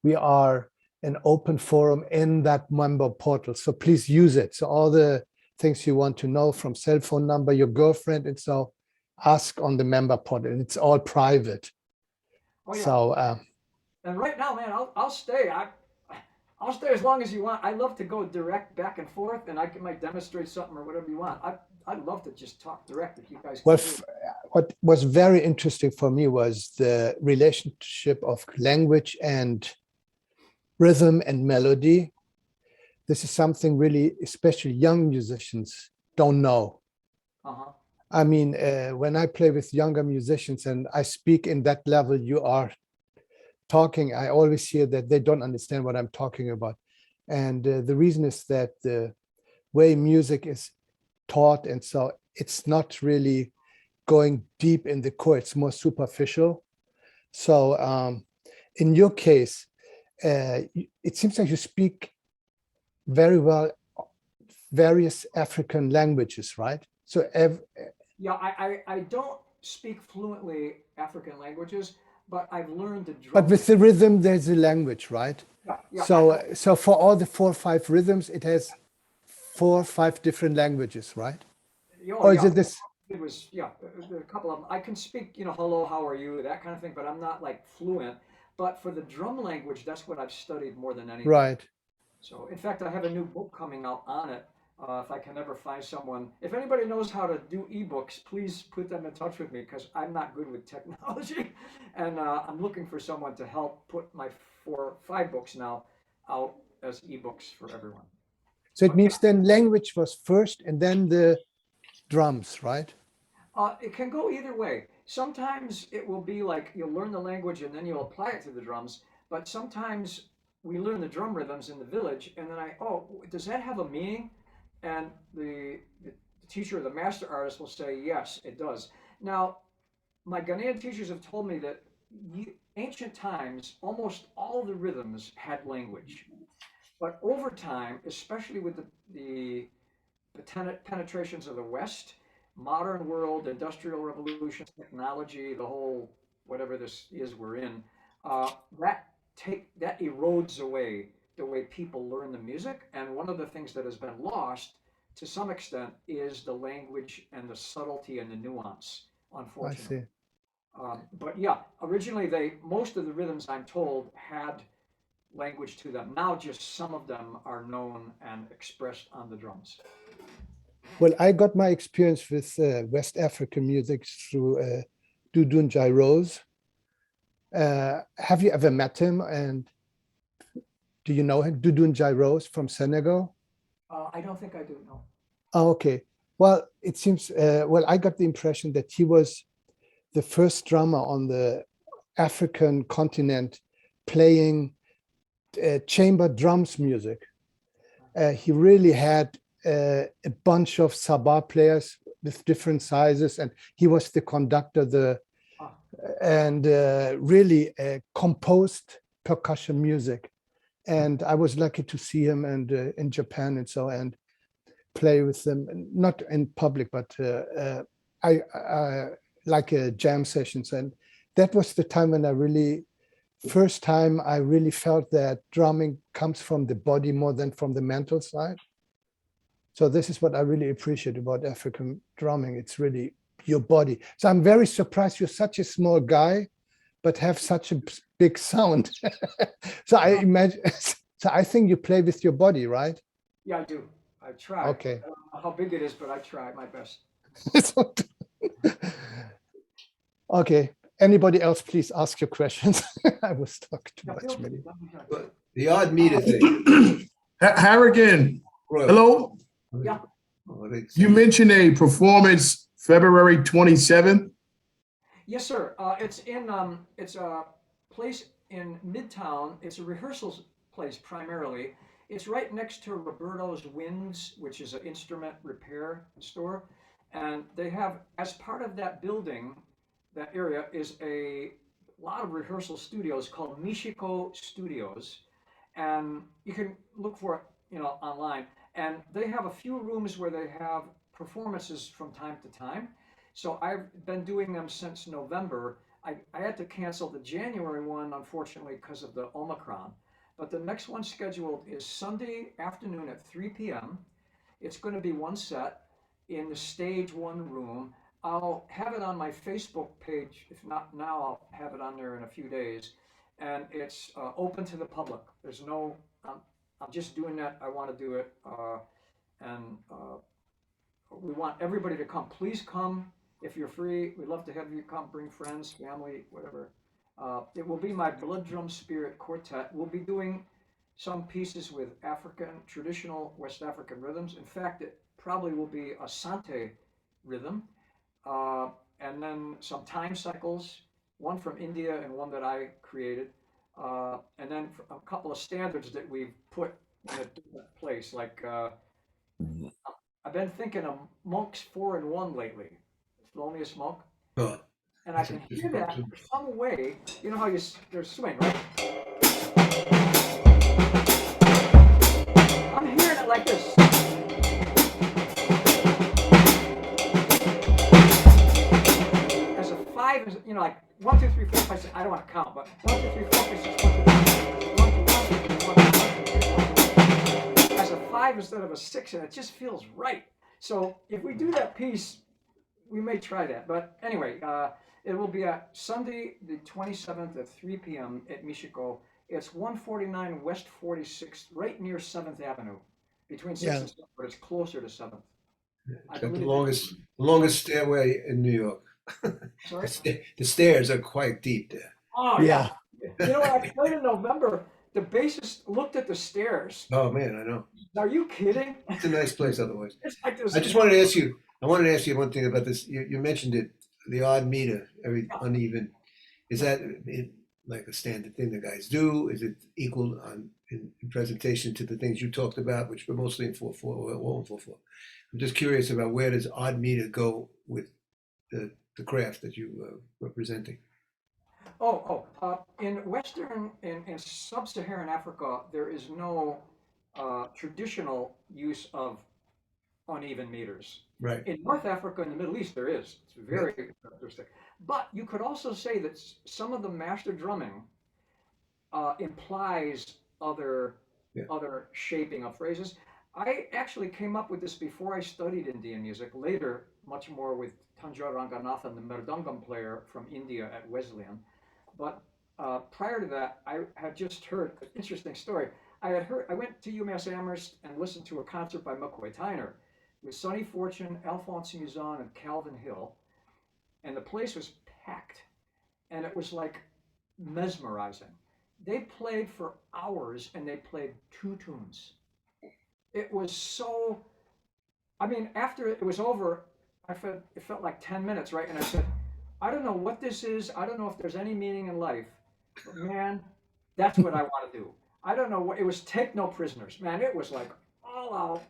Speaker 4: We are an open forum in that member portal. So please use it. So all the things you want to know, from cell phone number, your girlfriend, and so ask on the member portal, and it's all private.
Speaker 2: Oh, yeah.
Speaker 4: So
Speaker 2: and right now, man, I'll stay. I'll stay as long as you want. I love to go direct back and forth, and I might demonstrate something or whatever you want. I'd love to just talk direct if you guys can.
Speaker 4: What was very interesting for me was the relationship of language and rhythm and melody. This is something really, especially young musicians don't know.
Speaker 2: Uh-huh.
Speaker 4: I mean, when I play with younger musicians and I speak in that level you are talking, I always hear that they don't understand what I'm talking about. And the reason is that the way music is taught, and so it's not really going deep in the core, it's more superficial. So in your case, it seems like you speak very well various African languages, right? So
Speaker 2: Yeah, I don't speak fluently African languages, but I've learned the drum.
Speaker 4: but with the rhythm, there's a language, right?
Speaker 2: Yeah,
Speaker 4: So for all the 4 or 5 rhythms, it has 4 or 5 different languages, right? Or is it this?
Speaker 2: It was, yeah, a couple of them. I can speak, hello, how are you, that kind of thing, but I'm not like fluent. But for the drum language, that's what I've studied more than anything.
Speaker 4: Right.
Speaker 2: So, in fact, I have a new book coming out on it. If I can ever find someone, if anybody knows how to do ebooks, please put them in touch with me because I'm not good with technology. And I'm looking for someone to help put my 4 or 5 books now out as ebooks for everyone.
Speaker 4: So it means then language was first and then the drums, right?
Speaker 2: It can go either way. Sometimes it will be like you'll learn the language and then you'll apply it to the drums. But sometimes we learn the drum rhythms in the village and then does that have a meaning? And the teacher or the master artist will say, yes, it does. Now, my Ghanaian teachers have told me that ancient times, almost all the rhythms had language. But over time, especially with the penetrations of the West, modern world, industrial revolution, technology, the whole whatever this is we're in, that erodes away the way people learn the music. And one of the things that has been lost to some extent is the language and the subtlety and the nuance, unfortunately.
Speaker 4: I see.
Speaker 2: But yeah, originally most of the rhythms, I'm told, had language to them. Now just some of them are known and expressed on the drums.
Speaker 4: Well, I got my experience with West African music through Dudun Jairos. Have you ever met him? And do you know him, Dudun Jairos from Senegal?
Speaker 2: I don't think I do, no.
Speaker 4: Oh, okay. Well, it seems, I got the impression that he was the first drummer on the African continent playing chamber drums music. He really had a bunch of sabah players with different sizes, and he was the conductor, and really composed percussion music. And I was lucky to see him and in Japan and so, and play with them, not in public, but I like jam sessions. And that was the time when first time I really felt that drumming comes from the body more than from the mental side. So this is what I really appreciate about African drumming. It's really your body. So I'm very surprised you're such a small guy, but have such a big sound. So I imagine, so I think you play with your body, right?
Speaker 2: Yeah, I do. I try.
Speaker 4: Okay.
Speaker 2: I don't know how big it is, but I try my best.
Speaker 4: Okay. Anybody else, please ask your questions. I was talking too much, maybe.
Speaker 3: But the odd meter thing.
Speaker 6: Harrigan,
Speaker 3: Royal.
Speaker 6: hello.
Speaker 2: Yeah.
Speaker 6: You mentioned a performance February 27th.
Speaker 2: Yes, sir. It's a place in Midtown. It's a rehearsal place primarily. It's right next to Roberto's Winds, which is an instrument repair store. And they have, as part of that building, that area is a lot of rehearsal studios called Michiko Studios. And you can look for it, online. And they have a few rooms where they have performances from time to time. So I've been doing them since November. I had to cancel the January one, unfortunately, because of the Omicron. But the next one scheduled is Sunday afternoon at 3 p.m. It's going to be one set in the stage 1 room. I'll have it on my Facebook page. If not now, I'll have it on there in a few days. And it's open to the public. There's no, I'm just doing that. I want to do it. We want everybody to come. Please come if you're free. We'd love to have you come, bring friends, family, whatever. It will be my Blood Drum Spirit Quartet. We'll be doing some pieces with traditional West African rhythms. In fact, it probably will be a Sante rhythm. And then some time cycles, one from India and one that I created. And then a couple of standards that we've put in a different place. Like I've been thinking of Monk's 4-in-1 lately. Thelonious Monk.
Speaker 3: Oh,
Speaker 2: And I can hear that some way. You know how there's swing, right? like this. As a 5 is, you know, like 1, 2, 3, 4, 5, 6. I don't want to count, but 1, 2, 3, 4, 5, 6, 1, 2, 3, 1, 2, 1, 2, 3, as a 5 instead of a 6, and it just feels right. So if we do that piece, we may try that. But anyway, it will be Sunday, the 27th at 3 p.m. at Michiko. It's 149 West 46th, right near 7th Avenue, between 6th and 7th, but it's closer to 7th.
Speaker 3: It's got the longest stairway in New York.
Speaker 2: Sorry?
Speaker 3: The stairs are quite deep there.
Speaker 2: Oh, yeah. You know what? I played in November. The bassist looked at the stairs.
Speaker 3: Oh man, I know.
Speaker 2: Are you kidding?
Speaker 3: It's a nice place otherwise.
Speaker 2: It's like this.
Speaker 3: I wanted to ask you one thing about this. You mentioned it, the odd meter, every uneven. Is that like a standard thing the guys do? Is it equal in presentation to the things you talked about, which were mostly in 4/4 or all in 4/4? I'm just curious about where does odd meter go with the craft that you were presenting?
Speaker 2: In Western, in Sub-Saharan Africa, there is no traditional use of uneven meters.
Speaker 3: Right.
Speaker 2: In North Africa and the Middle East, there is. It's very characteristic. But you could also say that some of the master drumming implies other shaping of phrases. I actually came up with this before I studied Indian music. Later, much more with Tanjore Ranganathan, the mridangam player from India at Wesleyan. But prior to that, I had just heard an interesting story. I went to UMass Amherst and listened to a concert by McCoy Tyner with Sonny Fortune, Alphonse Muson, and Calvin Hill. And the place was packed. And it was like mesmerizing. They played for hours and they played 2 tunes. It was so, I mean, after it was over, it felt like 10 minutes, right? And I said, I don't know what this is. I don't know if there's any meaning in life, but man, that's what I want to do. I don't know what, it was Take No Prisoners, man. It was like all out.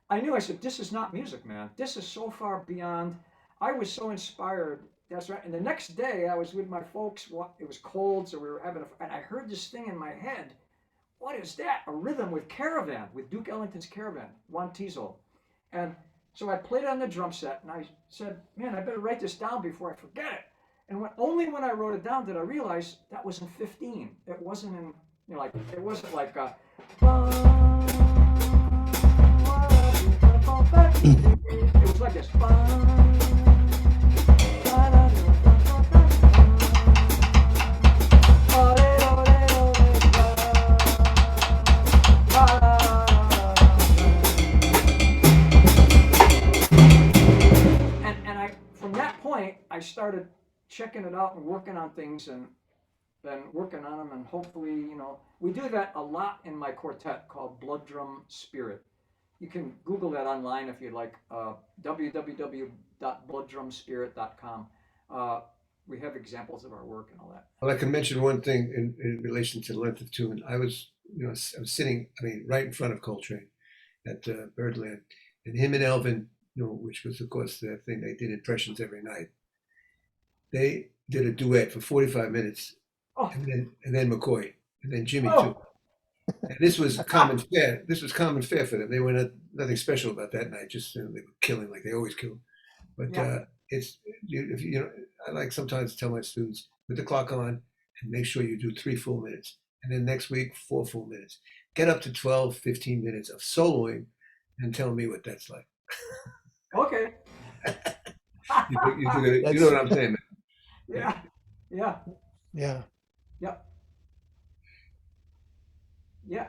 Speaker 2: I knew, I said, this is not music, man. This is so far beyond. I was so inspired. That's right. And the next day I was with my folks. It was cold, so we were having and I heard this thing in my head. What is that? A rhythm with Caravan, with Duke Ellington's Caravan, Juan Tizo. And so I played it on the drum set, and I said, man, I better write this down before I forget it. And only when I wrote it down did I realize that was in 15. It wasn't in, like, it wasn't like, it was like this. I started checking it out and working on things and then working on them, and hopefully, we do that a lot in my quartet called Blood Drum Spirit. You can Google that online if you'd like, www.blooddrumspirit.com. We have examples of our work and all that.
Speaker 3: Well, I can mention one thing in relation to length of tune. I was sitting, right in front of Coltrane at Birdland, and him and Elvin, which was, of course, the thing they did impressions every night. They did a duet for 45 minutes, and then McCoy, and then Jimmy too. And this was common fare. This was common fare for them. They were nothing special about that night. Just they were killing like they always kill. But I like sometimes to tell my students, put the clock on and make sure you do 3 full minutes, and then next week 4 full minutes. Get up to 12, 15 minutes of soloing, and tell me what that's like.
Speaker 2: Okay.
Speaker 3: You know what I'm saying, man.
Speaker 2: Yeah.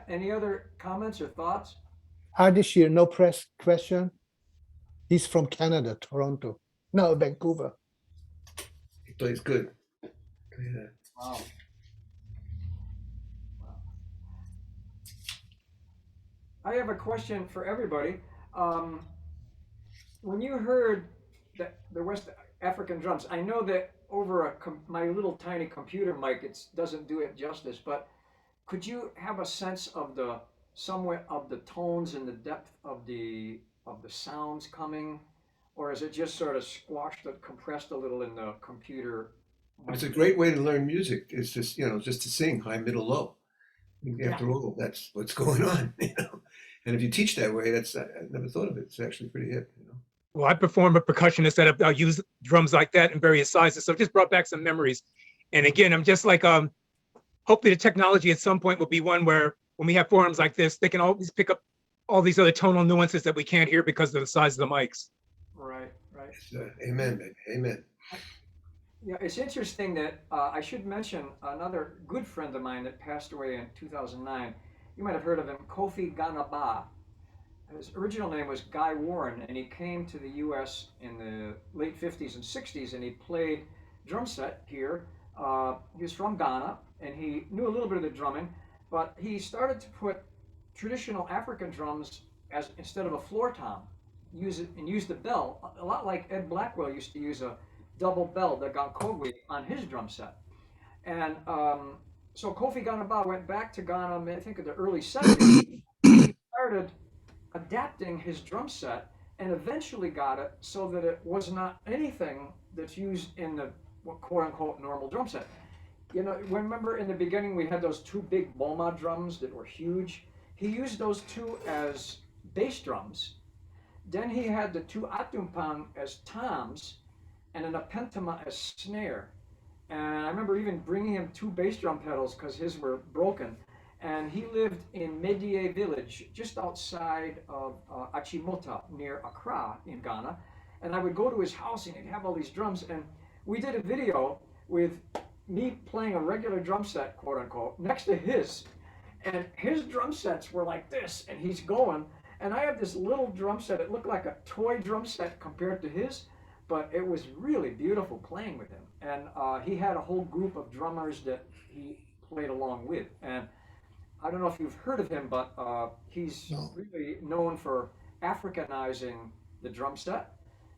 Speaker 2: Any other comments or thoughts?
Speaker 4: Ardeshir, no press question. He's from Canada, Toronto. No, Vancouver.
Speaker 3: He plays good. Yeah.
Speaker 2: Wow. I have a question for everybody. When you heard the West African drums, I know that over my little tiny computer mic, it doesn't do it justice, but could you have a sense of the tones and the depth of the sounds coming, or is it just sort of squashed and compressed a little in the computer?
Speaker 3: It's a great way to learn music. It's just to sing high, middle, low. After all, that's what's going on, And if you teach that way, I never thought of it. It's actually pretty hip, you know.
Speaker 5: Well, I perform a percussionist that I use drums like that in various sizes. So it just brought back some memories. And again, I'm just like, hopefully the technology at some point will be one where when we have forums like this, they can always pick up all these other tonal nuances that we can't hear because of the size of the mics.
Speaker 2: Right, right.
Speaker 3: Amen, baby. Amen.
Speaker 2: Yeah, it's interesting that I should mention another good friend of mine that passed away in 2009. You might have heard of him, Kofi Ganaba. His original name was Guy Warren, and he came to the U.S. in the late 50s and 60s, and he played drum set here. He was from Ghana, and he knew a little bit of the drumming, but he started to put traditional African drums as instead of a floor tom, use the bell, a lot like Ed Blackwell used to use a double bell, the donkor, on his drum set. And so Kofi Ganaba went back to Ghana, I think in the early 70s. He started adapting his drum set and eventually got it so that it was not anything that's used in the quote unquote normal drum set. You know, remember in the beginning we had those two big boma drums that were huge? He used those two as bass drums. Then he had the two atumpang as toms and an apentama as snare. And I remember even bringing him two bass drum pedals because his were broken. And he lived in Medie village, just outside of Achimota, near Accra in Ghana. And I would go to his house and he'd have all these drums. And we did a video with me playing a regular drum set, quote unquote, next to his. And his drum sets were like this, and he's going. And I have this little drum set. It looked like a toy drum set compared to his, but it was really beautiful playing with him. And he had a whole group of drummers that he played along with. And I don't know if you've heard of him, but he's really known for Africanizing the drum set.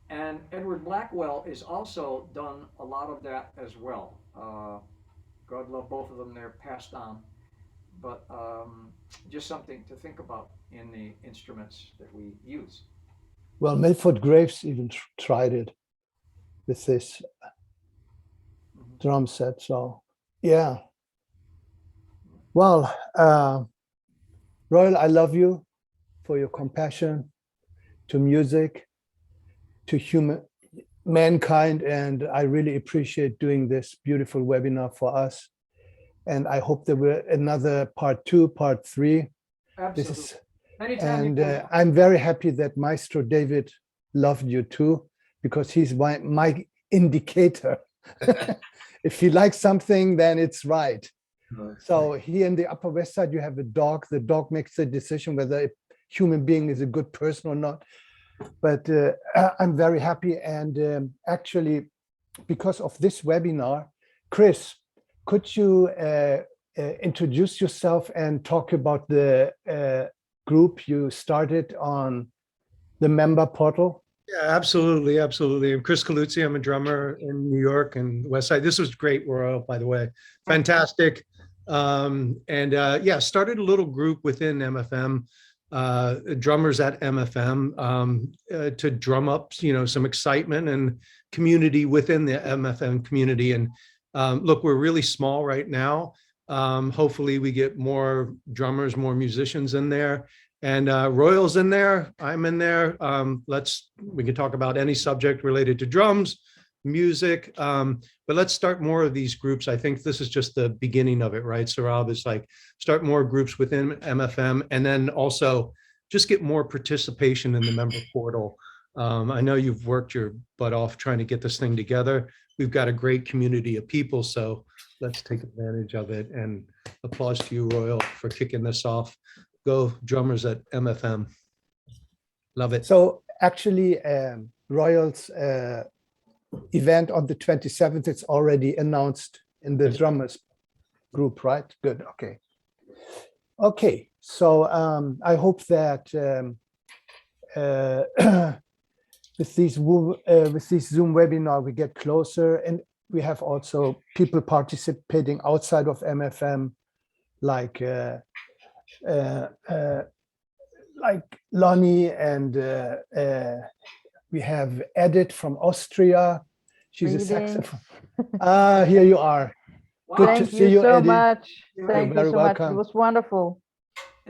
Speaker 2: And Edward Blackwell has also done a lot of that as well. God love both of them, they're passed on. But just something to think about in the instruments that we use.
Speaker 4: Well, Milford Graves even tried it with this drum set. So, yeah. Well, Royal, I love you for your compassion to music, to mankind, and I really appreciate doing this beautiful webinar for us. And I hope there will another part 2, part 3.
Speaker 2: Absolutely.
Speaker 4: I'm very happy that Maestro David loved you too, because he's my indicator. If he likes something, then it's right. So here in the Upper West Side, you have a dog. The dog makes the decision whether a human being is a good person or not. But I'm very happy. And actually, because of this webinar, Chris, could you introduce yourself and talk about the group you started on the member portal?
Speaker 7: Yeah, absolutely, absolutely. I'm Chris Coluzzi. I'm a drummer in New York and West Side. This was great, Royal, by the way. Fantastic. Yeah, started a little group within MFM, drummers at MFM, to drum up, some excitement and community within the MFM community. And look, we're really small right now. Hopefully we get more drummers, more musicians in there. And Royal's in there, I'm in there. We can talk about any subject related to drums, music, but let's start more of these groups. I think this is just the beginning of it, right? Sohrab, is like start more groups within MFM, and then also just get more participation in the member portal. I know you've worked your butt off trying to get this thing together. We've got a great community of people, so let's take advantage of it. And applause to you, Royal, for kicking this off. Go drummers at MFM. Love it.
Speaker 4: So actually, Royal's event on the 27th, it's already announced in the drummers group, right? Good, okay. Okay, so I hope that with these Zoom webinar, we get closer, and we have also people participating outside of MFM, like Lonnie, and we have Edith from Austria. She's a saxophone. Here you are.
Speaker 2: Wow.
Speaker 4: Good to
Speaker 8: Thank
Speaker 4: see
Speaker 8: you so
Speaker 4: Edith.
Speaker 8: much.
Speaker 4: You're
Speaker 8: Thank you
Speaker 4: very
Speaker 8: so much.
Speaker 4: welcome.
Speaker 8: It was wonderful.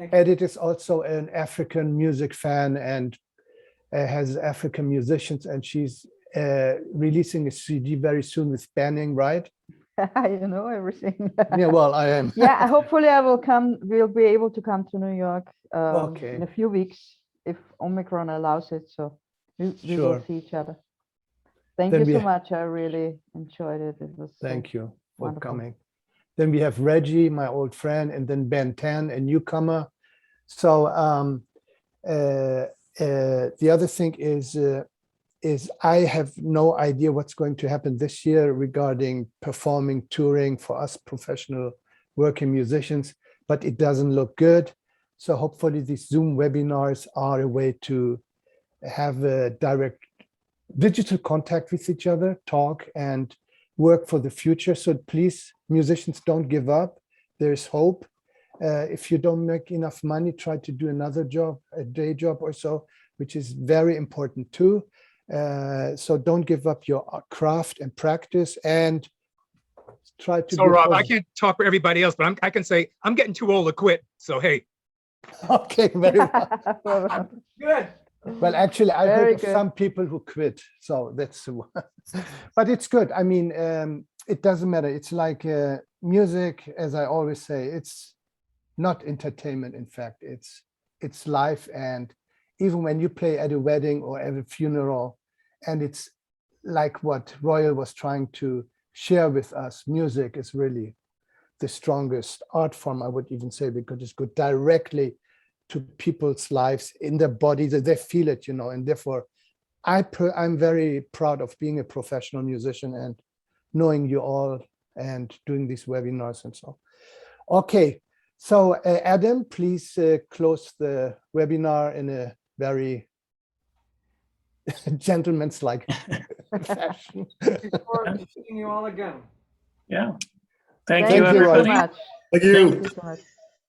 Speaker 2: Thank you.
Speaker 4: Edith is also an African music fan and has African musicians, and she's releasing a CD very soon with Banning, right?
Speaker 8: You know everything.
Speaker 4: Yeah, well, I am.
Speaker 8: Yeah, hopefully I will come. We'll be able to come to New York
Speaker 4: Okay.
Speaker 8: in a few weeks if Omicron allows it. So we will
Speaker 4: Sure.
Speaker 8: see each other. Thank
Speaker 4: Then
Speaker 8: you so
Speaker 4: we-
Speaker 8: much. I really enjoyed it. It was
Speaker 4: Thank you for
Speaker 8: wonderful.
Speaker 4: coming. Then we have Reggie, my old friend, and then Ben Tan, a newcomer. So the other thing is I have no idea what's going to happen this year regarding performing, touring for us professional working musicians, but it doesn't look good. So hopefully these Zoom webinars are a way to have a direct digital contact with each other, talk and work for the future. So please, musicians, don't give up. There's hope. If you don't make enough money, try to do another job, a day job or so, which is very important too. So don't give up your craft and practice, and try to
Speaker 5: So
Speaker 4: be
Speaker 5: Rob, I
Speaker 4: positive.
Speaker 5: can't talk for everybody else, but I can say I'm getting too old to quit. So hey,
Speaker 4: Okay, very well.
Speaker 2: Good.
Speaker 4: Well, actually, I
Speaker 8: Very
Speaker 4: heard of
Speaker 8: good.
Speaker 4: some people who quit, so that's, but it's good. I mean, it doesn't matter. It's like music, as I always say, it's not entertainment. In fact, it's life. And even when you play at a wedding or at a funeral, and it's like what Royal was trying to share with us, music is really the strongest art form, I would even say, because it's good directly to people's lives in their body, that they feel it, you know, and therefore I'm very proud of being a professional musician and knowing you all and doing these webinars and so. Okay, so Adam, please close the webinar in a very gentleman's-like fashion.
Speaker 2: Looking forward to seeing you all again.
Speaker 1: Yeah. Thank
Speaker 8: Thank
Speaker 1: you,
Speaker 8: you so
Speaker 1: everybody.
Speaker 8: much.
Speaker 6: Thank
Speaker 8: Thank
Speaker 6: you.
Speaker 8: you so much.